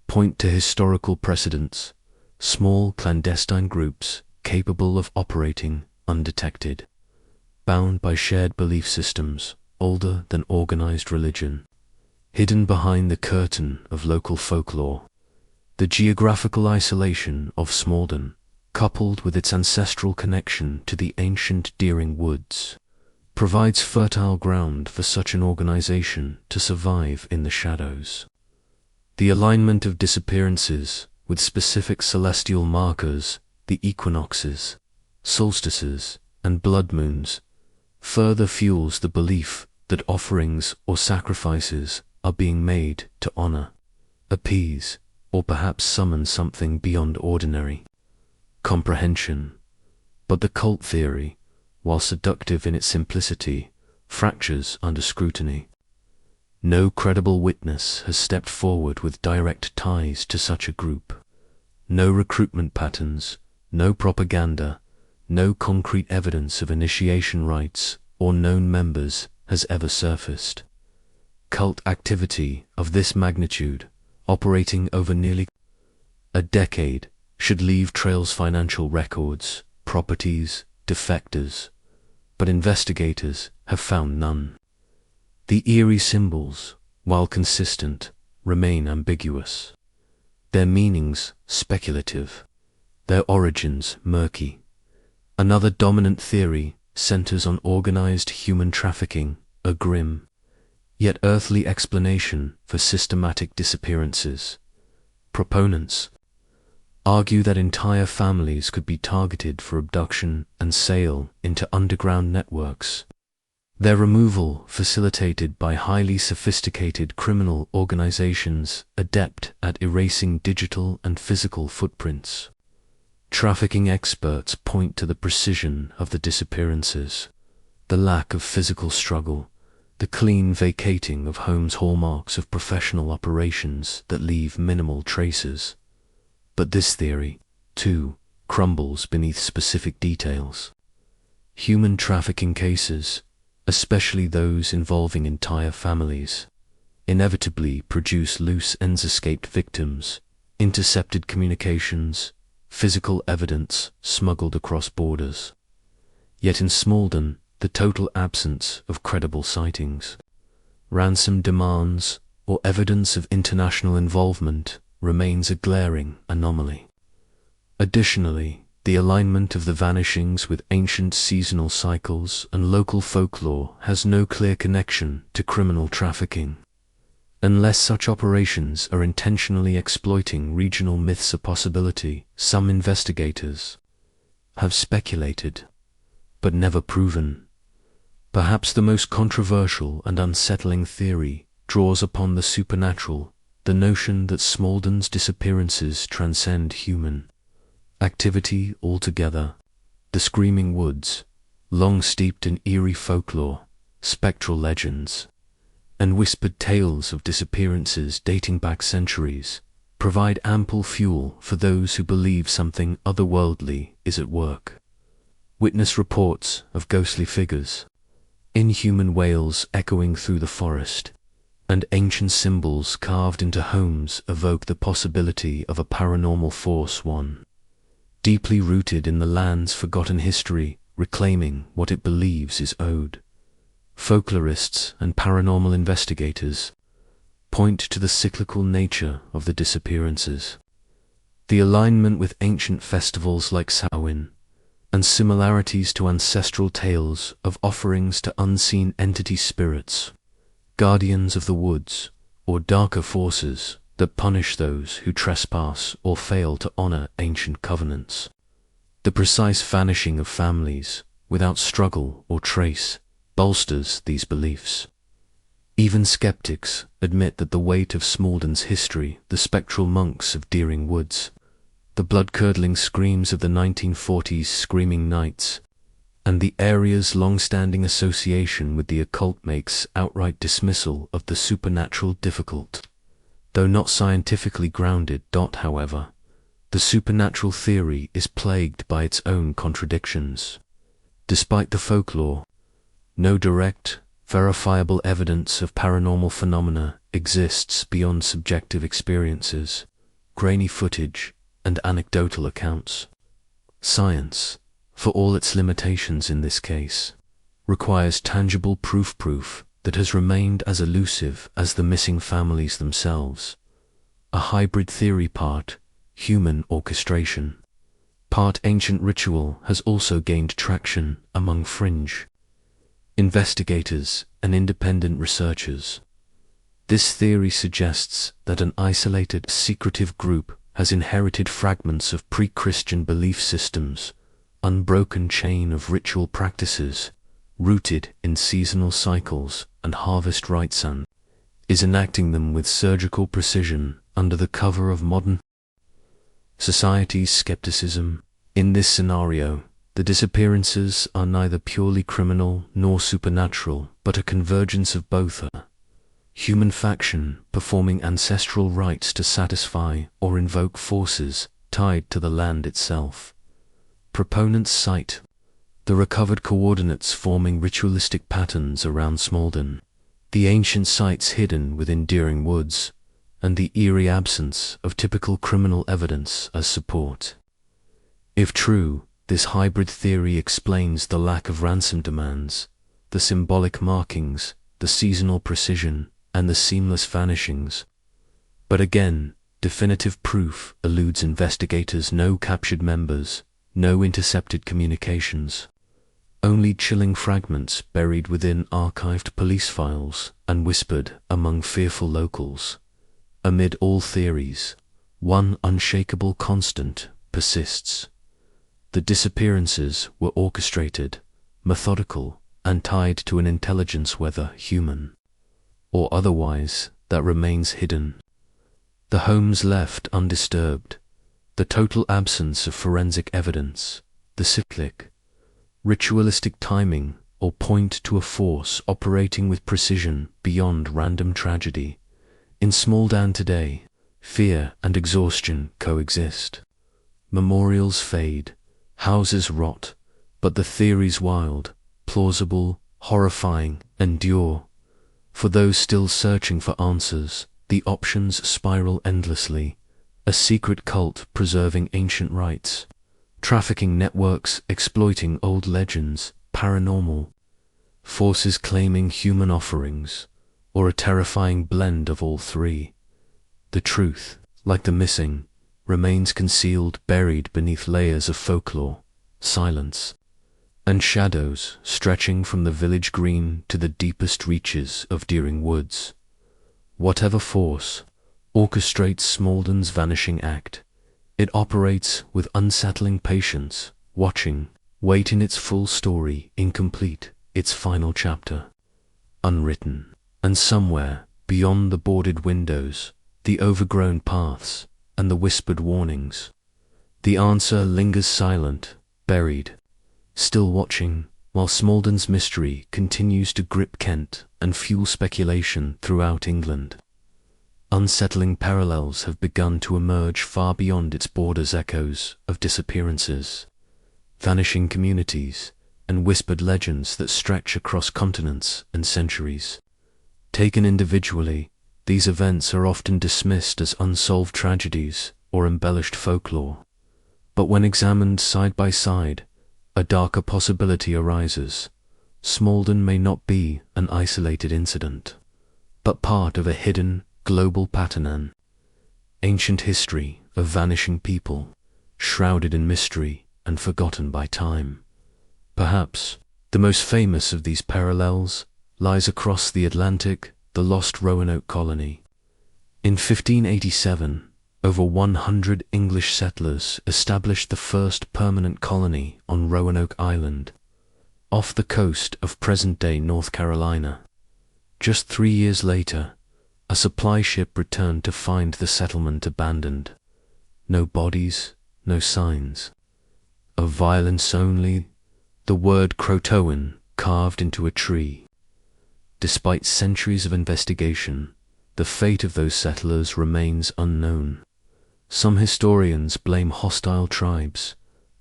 point to historical precedents, small clandestine groups capable of operating undetected, bound by shared belief systems older than organized religion, hidden behind the curtain of local folklore. The geographical isolation of Smeldon, coupled with its ancestral connection to the ancient Deering woods, provides fertile ground for such an organization to survive in the shadows. The alignment of disappearances with specific celestial markers, the equinoxes, solstices, and blood moons, further fuels the belief that offerings or sacrifices are being made to honor, appease, or perhaps summon something beyond ordinary comprehension. But the cult theory, while seductive in its simplicity, fractures under scrutiny. No credible witness has stepped forward with direct ties to such a group. No recruitment patterns, no propaganda, no concrete evidence of initiation rites or known members has ever surfaced. Cult activity of this magnitude, operating over nearly a decade, should leave trails, financial records, properties, defectors, but investigators have found none. The eerie symbols, while consistent, remain ambiguous, their meanings speculative, their origins murky. Another dominant theory centers on organized human trafficking, a grim, yet earthly explanation for systematic disappearances. Proponents argue that entire families could be targeted for abduction and sale into underground networks, their removal facilitated by highly sophisticated criminal organizations adept at erasing digital and physical footprints. Trafficking experts point to the precision of the disappearances, the lack of physical struggle, the clean vacating of homes, hallmarks of professional operations that leave minimal traces. But this theory, too, crumbles beneath specific details. Human trafficking cases, especially those involving entire families, inevitably produce loose ends, escaped victims, intercepted communications, physical evidence smuggled across borders. Yet in Smalden, the total absence of credible sightings, ransom demands, or evidence of international involvement remains a glaring anomaly. Additionally, the alignment of the vanishings with ancient seasonal cycles and local folklore has no clear connection to criminal trafficking. Unless such operations are intentionally exploiting regional myths, a possibility some investigators have speculated, but never proven. Perhaps the most controversial and unsettling theory draws upon the supernatural, the notion that Smalden's disappearances transcend human activity altogether. The Screaming Woods, long steeped in eerie folklore, spectral legends, and whispered tales of disappearances dating back centuries, provide ample fuel for those who believe something otherworldly is at work. Witness reports of ghostly figures, inhuman wails echoing through the forest, and ancient symbols carved into homes evoke the possibility of a paranormal force, one deeply rooted in the land's forgotten history, reclaiming what it believes is owed. Folklorists and paranormal investigators point to the cyclical nature of the disappearances, the alignment with ancient festivals like Samhain, and similarities to ancestral tales of offerings to unseen entity spirits, guardians of the woods, or darker forces that punish those who trespass or fail to honor ancient covenants. The precise vanishing of families, without struggle or trace, bolsters these beliefs. Even skeptics admit that the weight of Smalden's history, the spectral monks of Deering Woods, the blood-curdling screams of the 1940s Screaming Nights, and the area's long-standing association with the occult makes outright dismissal of the supernatural difficult. Though not scientifically grounded. However, the supernatural theory is plagued by its own contradictions. Despite the folklore, no direct, verifiable evidence of paranormal phenomena exists beyond subjective experiences, grainy footage, and anecdotal accounts. Science, for all its limitations in this case, requires tangible proof that has remained as elusive as the missing families themselves. A hybrid theory, part human orchestration, part ancient ritual, has also gained traction among fringe investigators and independent researchers. This theory suggests that an isolated, secretive group has inherited fragments of pre-Christian belief systems, unbroken chain of ritual practices rooted in seasonal cycles and harvest rites, and is enacting them with surgical precision under the cover of modern society's skepticism. In this scenario, the disappearances are neither purely criminal nor supernatural, but a convergence of both: a human faction performing ancestral rites to satisfy or invoke forces tied to the land itself. Proponents cite the recovered coordinates forming ritualistic patterns around Smalden, the ancient sites hidden within Deering Woods, and the eerie absence of typical criminal evidence as support. If true, this hybrid theory explains the lack of ransom demands, the symbolic markings, the seasonal precision, and the seamless vanishings. But again, definitive proof eludes investigators: no captured members, no intercepted communications, only chilling fragments buried within archived police files and whispered among fearful locals. Amid all theories, one unshakable constant persists: the disappearances were orchestrated, methodical, and tied to an intelligence, whether human or otherwise, that remains hidden. The homes left undisturbed, the total absence of forensic evidence, the cyclic, ritualistic timing or point to a force operating with precision beyond random tragedy. In Smaldan today, fear and exhaustion coexist. Memorials fade, houses rot, but the theories wild, plausible, horrifying, endure. For those still searching for answers, the options spiral endlessly. A secret cult preserving ancient rites, trafficking networks exploiting old legends, paranormal forces claiming human offerings, or a terrifying blend of all three. The truth, like the missing, remains concealed, buried beneath layers of folklore, silence, and shadows stretching from the village green to the deepest reaches of Deering Woods. Whatever force orchestrates Smalden's vanishing act, it operates with unsettling patience, watching, waiting its full story, incomplete, its final chapter, unwritten. And somewhere, beyond the boarded windows, the overgrown paths, and the whispered warnings, the answer lingers silent, buried, still watching, while Smalden's mystery continues to grip Kent and fuel speculation throughout England. Unsettling parallels have begun to emerge far beyond its borders, echoes of disappearances, vanishing communities, and whispered legends that stretch across continents and centuries. Taken individually, these events are often dismissed as unsolved tragedies or embellished folklore. But when examined side by side, a darker possibility arises. Smalden may not be an isolated incident, but part of a hidden, global pattern, ancient history of vanishing people, shrouded in mystery and forgotten by time. Perhaps the most famous of these parallels lies across the Atlantic, the lost Roanoke colony. In 1587, over 100 English settlers established the first permanent colony on Roanoke Island, off the coast of present-day North Carolina. Just 3 years later, a supply ship returned to find the settlement abandoned. No bodies, no signs. Of violence only, the word Croatoan carved into a tree. Despite centuries of investigation, the fate of those settlers remains unknown. Some historians blame hostile tribes,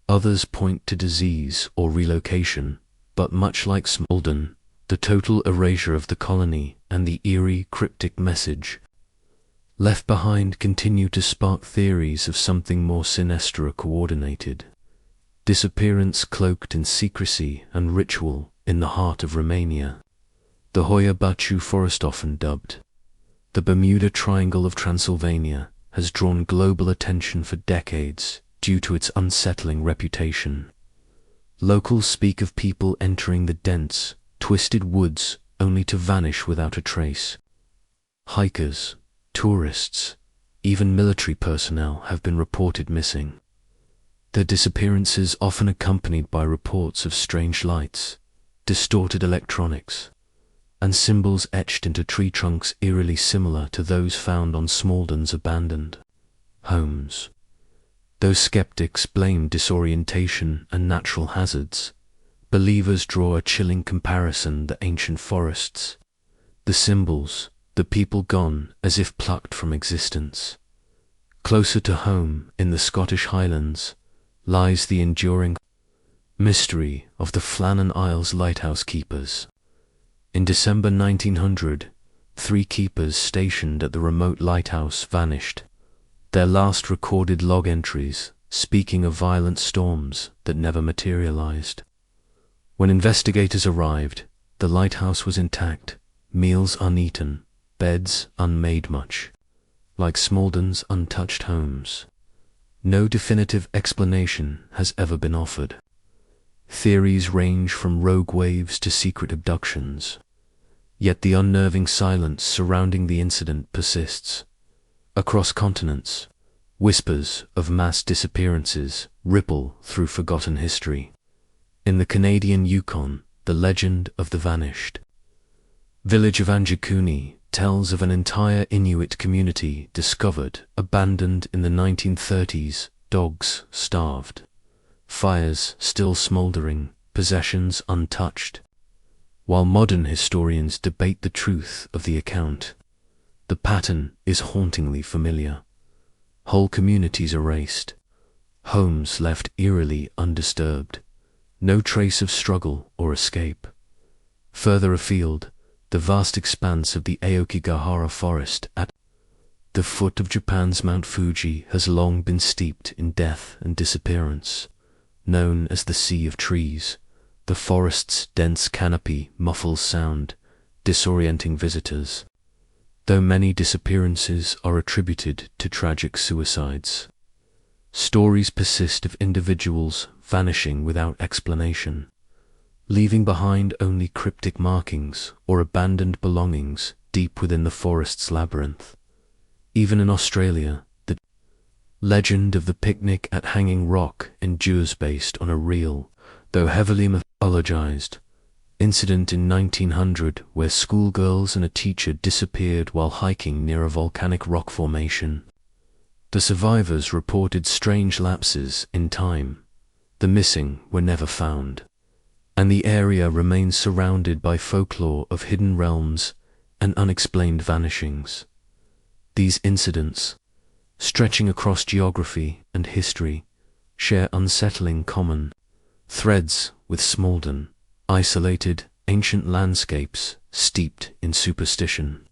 others point to disease or relocation, but much like Smalden, the total erasure of the colony and the eerie, cryptic message left behind continue to spark theories of something more sinister or coordinated. Disappearance cloaked in secrecy and ritual in the heart of Romania. The Hoia Baciu forest, often dubbed the Bermuda Triangle of Transylvania, has drawn global attention for decades due to its unsettling reputation. Locals speak of people entering the dense, twisted woods only to vanish without a trace. Hikers, tourists, even military personnel have been reported missing. Their disappearances often accompanied by reports of strange lights, distorted electronics, and symbols etched into tree trunks eerily similar to those found on Smalden's abandoned homes. Though skeptics blame disorientation and natural hazards, believers draw a chilling comparison: the ancient forests, the symbols, the people gone as if plucked from existence. Closer to home, in the Scottish Highlands, lies the enduring mystery of the Flannan Isles lighthouse keepers. In December 1900, 3 keepers stationed at the remote lighthouse vanished, their last recorded log entries speaking of violent storms that never materialized. When investigators arrived, the lighthouse was intact, meals uneaten, beds unmade, much like Smalden's untouched homes. No definitive explanation has ever been offered. Theories range from rogue waves to secret abductions, yet the unnerving silence surrounding the incident persists. Across continents, whispers of mass disappearances ripple through forgotten history. In the Canadian Yukon, the legend of the vanished village of Anjikuni tells of an entire Inuit community discovered abandoned in the 1930s, dogs starved, fires still smoldering, possessions untouched. While modern historians debate the truth of the account, the pattern is hauntingly familiar. Whole communities erased, homes left eerily undisturbed, no trace of struggle or escape. Further afield, the vast expanse of the Aokigahara forest at the foot of Japan's Mount Fuji has long been steeped in death and disappearance. Known as the Sea of Trees, the forest's dense canopy muffles sound, disorienting visitors. Though many disappearances are attributed to tragic suicides, stories persist of individuals vanishing without explanation, leaving behind only cryptic markings or abandoned belongings deep within the forest's labyrinth. Even in Australia, the legend of the picnic at Hanging Rock endures based on a real, though heavily mythologized, incident in 1900 where schoolgirls and a teacher disappeared while hiking near a volcanic rock formation. The survivors reported strange lapses in time. The missing were never found, and the area remains surrounded by folklore of hidden realms and unexplained vanishings. These incidents, stretching across geography and history, share unsettling common threads with Smaldon: isolated, ancient landscapes steeped in superstition,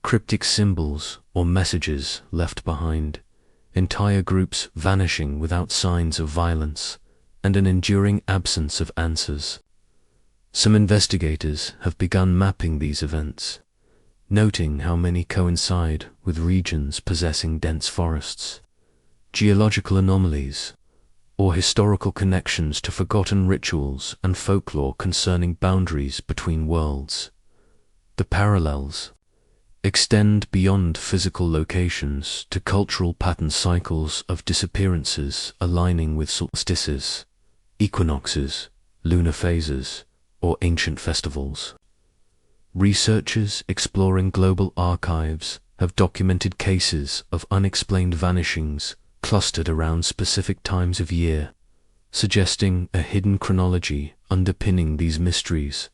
cryptic symbols or messages left behind, entire groups vanishing without signs of violence, and an enduring absence of answers. Some investigators have begun mapping these events, noting how many coincide with regions possessing dense forests, geological anomalies, or historical connections to forgotten rituals and folklore concerning boundaries between worlds. The parallels extend beyond physical locations to cultural pattern cycles of disappearances aligning with solstices, equinoxes, lunar phases, or ancient festivals. Researchers exploring global archives have documented cases of unexplained vanishings clustered around specific times of year, suggesting a hidden chronology underpinning these mysteries,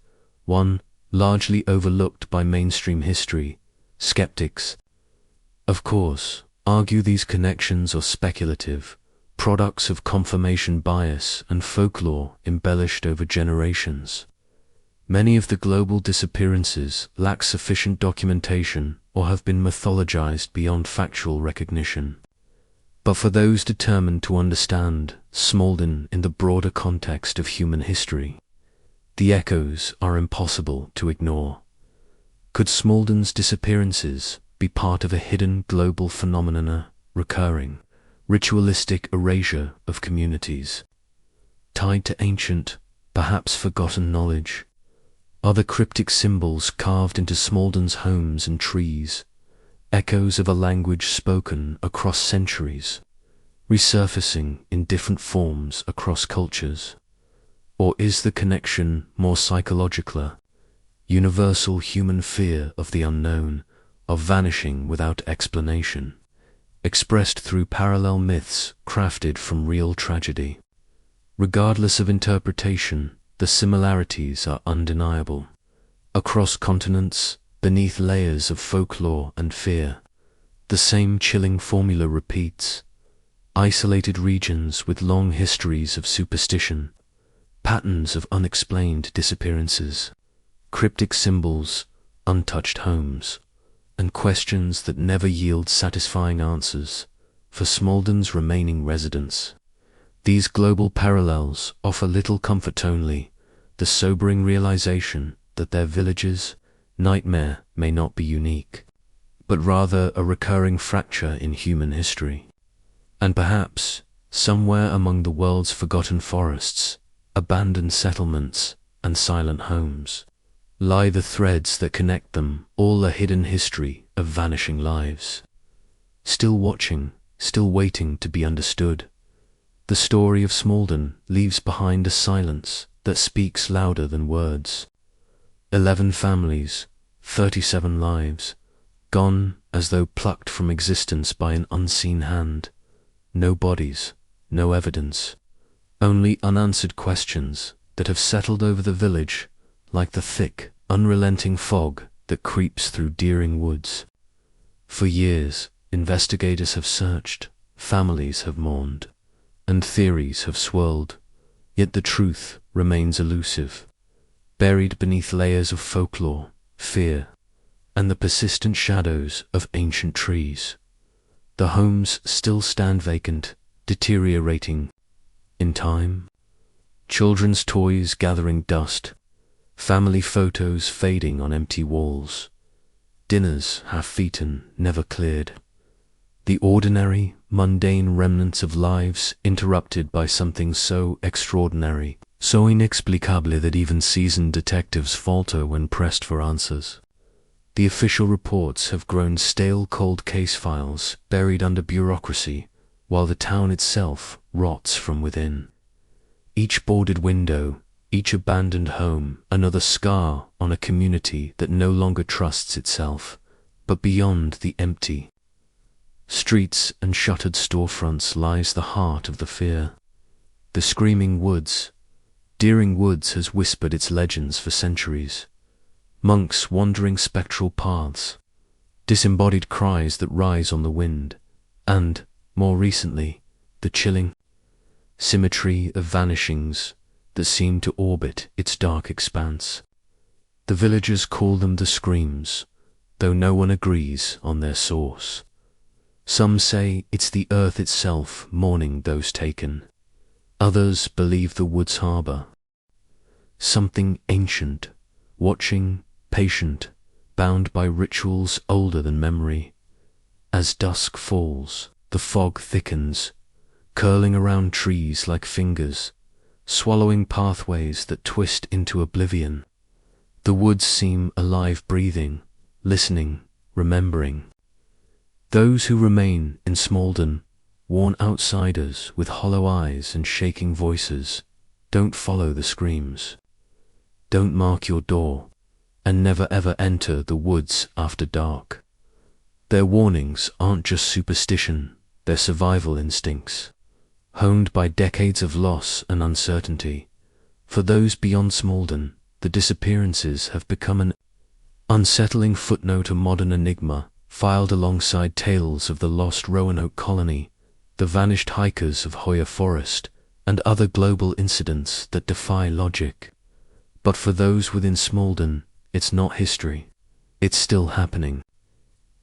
one largely overlooked by mainstream history. Skeptics, of course, argue these connections are speculative, products of confirmation bias and folklore embellished over generations. Many of the global disappearances lack sufficient documentation or have been mythologized beyond factual recognition. But for those determined to understand Smaldon in the broader context of human history, the echoes are impossible to ignore. Could Smaldon's disappearances be part of a hidden global phenomenon, recurring, ritualistic erasure of communities, tied to ancient, perhaps forgotten knowledge? Are the cryptic symbols carved into Smaldon's homes and trees echoes of a language spoken across centuries, resurfacing in different forms across cultures? Or is the connection more psychological, universal human fear of the unknown, of vanishing without explanation, expressed through parallel myths crafted from real tragedy? Regardless of interpretation, the similarities are undeniable. Across continents, beneath layers of folklore and fear, the same chilling formula repeats. Isolated regions with long histories of superstition, patterns of unexplained disappearances, cryptic symbols, untouched homes, and questions that never yield satisfying answers for Smaldon's remaining residents. These global parallels offer little comfort, only the sobering realization that their village's nightmare may not be unique, but rather a recurring fracture in human history. And perhaps, somewhere among the world's forgotten forests, abandoned settlements, and silent homes, lie the threads that connect them, all a hidden history of vanishing lives. Still watching, still waiting to be understood, the story of Smaldon leaves behind a silence that speaks louder than words. 11 families, 37 lives, gone as though plucked from existence by an unseen hand. No bodies, no evidence, only unanswered questions that have settled over the village like the thick, unrelenting fog that creeps through Deering woods. For years, investigators have searched, families have mourned, and theories have swirled, yet the truth remains elusive, buried beneath layers of folklore, fear, and the persistent shadows of ancient trees. The homes still stand vacant, deteriorating in time. Children's toys gathering dust, family photos fading on empty walls, dinners half-eaten, never cleared. The ordinary, mundane remnants of lives interrupted by something so extraordinary, so inexplicable that even seasoned detectives falter when pressed for answers. The official reports have grown stale cold case files buried under bureaucracy, while the town itself rots from within. Each boarded window, each abandoned home, another scar on a community that no longer trusts itself. But beyond the empty streets and shuttered storefronts lies the heart of the fear. The screaming woods. Deering Woods has whispered its legends for centuries. Monks wandering spectral paths, disembodied cries that rise on the wind, and, more recently, the chilling symmetry of vanishings that seem to orbit its dark expanse. The villagers call them the screams, though no one agrees on their source. Some say it's the earth itself mourning those taken. Others believe the woods harbor something ancient, watching, patient, bound by rituals older than memory. As dusk falls, the fog thickens, curling around trees like fingers, swallowing pathways that twist into oblivion. The woods seem alive, breathing, listening, remembering. Those who remain in Smalden, worn outsiders with hollow eyes and shaking voices, don't follow the screams. Don't mark your door, and never ever enter the woods after dark. Their warnings aren't just superstition, they're survival instincts, honed by decades of loss and uncertainty. For those beyond Smalden, the disappearances have become an unsettling footnote, a modern enigma, filed alongside tales of the lost Roanoke colony, the vanished hikers of Hoya Forest, and other global incidents that defy logic. But for those within Smalden, it's not history. It's still happening.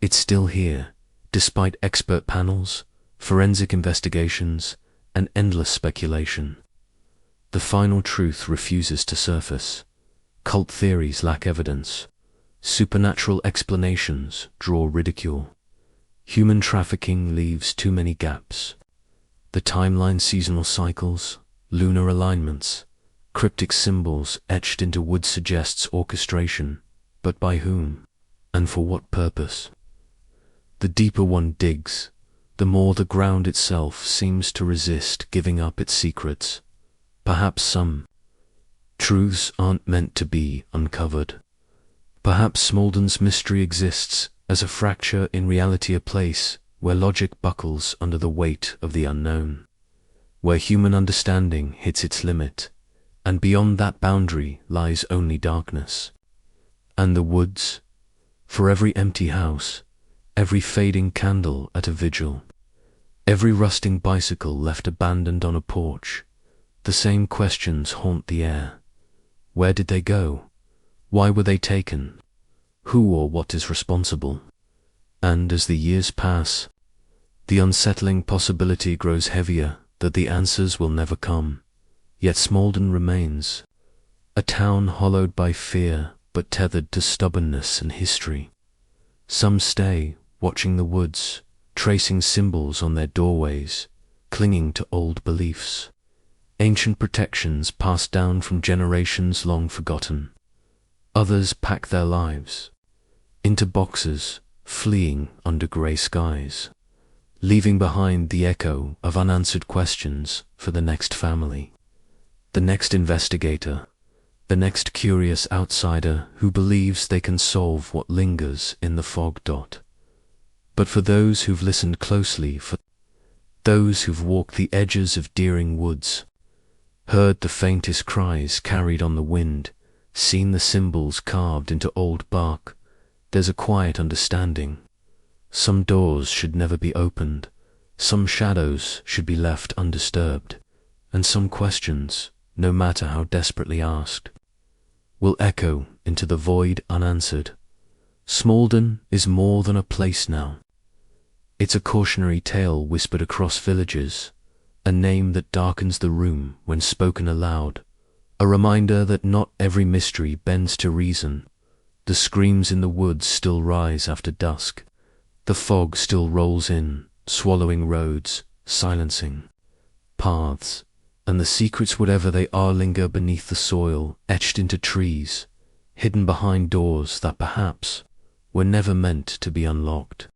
It's still here, despite expert panels, forensic investigations, and endless speculation. The final truth refuses to surface. Cult theories lack evidence. Supernatural explanations draw ridicule. Human trafficking leaves too many gaps. The timeline, seasonal cycles, lunar alignments, cryptic symbols etched into wood suggests orchestration, but by whom, and for what purpose? The deeper one digs, the more the ground itself seems to resist giving up its secrets. Perhaps some truths aren't meant to be uncovered. Perhaps Smalden's mystery exists as a fracture in reality, a place where logic buckles under the weight of the unknown, where human understanding hits its limit, and beyond that boundary lies only darkness. And the woods, for every empty house, every fading candle at a vigil, every rusting bicycle left abandoned on a porch, the same questions haunt the air. Where did they go? Why were they taken? Who or what is responsible? And as the years pass, the unsettling possibility grows heavier that the answers will never come. Yet Smalden remains, a town hollowed by fear but tethered to stubbornness and history. Some stay, watching the woods, tracing symbols on their doorways, clinging to old beliefs, ancient protections passed down from generations long forgotten. Others pack their lives into boxes, fleeing under grey skies, leaving behind the echo of unanswered questions for the next family, the next investigator, the next curious outsider who believes they can solve what lingers in the fog. But for those who've listened closely, for those who've walked the edges of Deering Woods, heard the faintest cries carried on the wind, seen the symbols carved into old bark, there's a quiet understanding. Some doors should never be opened, some shadows should be left undisturbed, and some questions, no matter how desperately asked, will echo into the void unanswered. Smaldon is more than a place now. It's a cautionary tale whispered across villages, a name that darkens the room when spoken aloud, a reminder that not every mystery bends to reason. The screams in the woods still rise after dusk. The fog still rolls in, swallowing roads, silencing paths, and the secrets, whatever they are, linger beneath the soil, etched into trees, hidden behind doors that perhaps were never meant to be unlocked.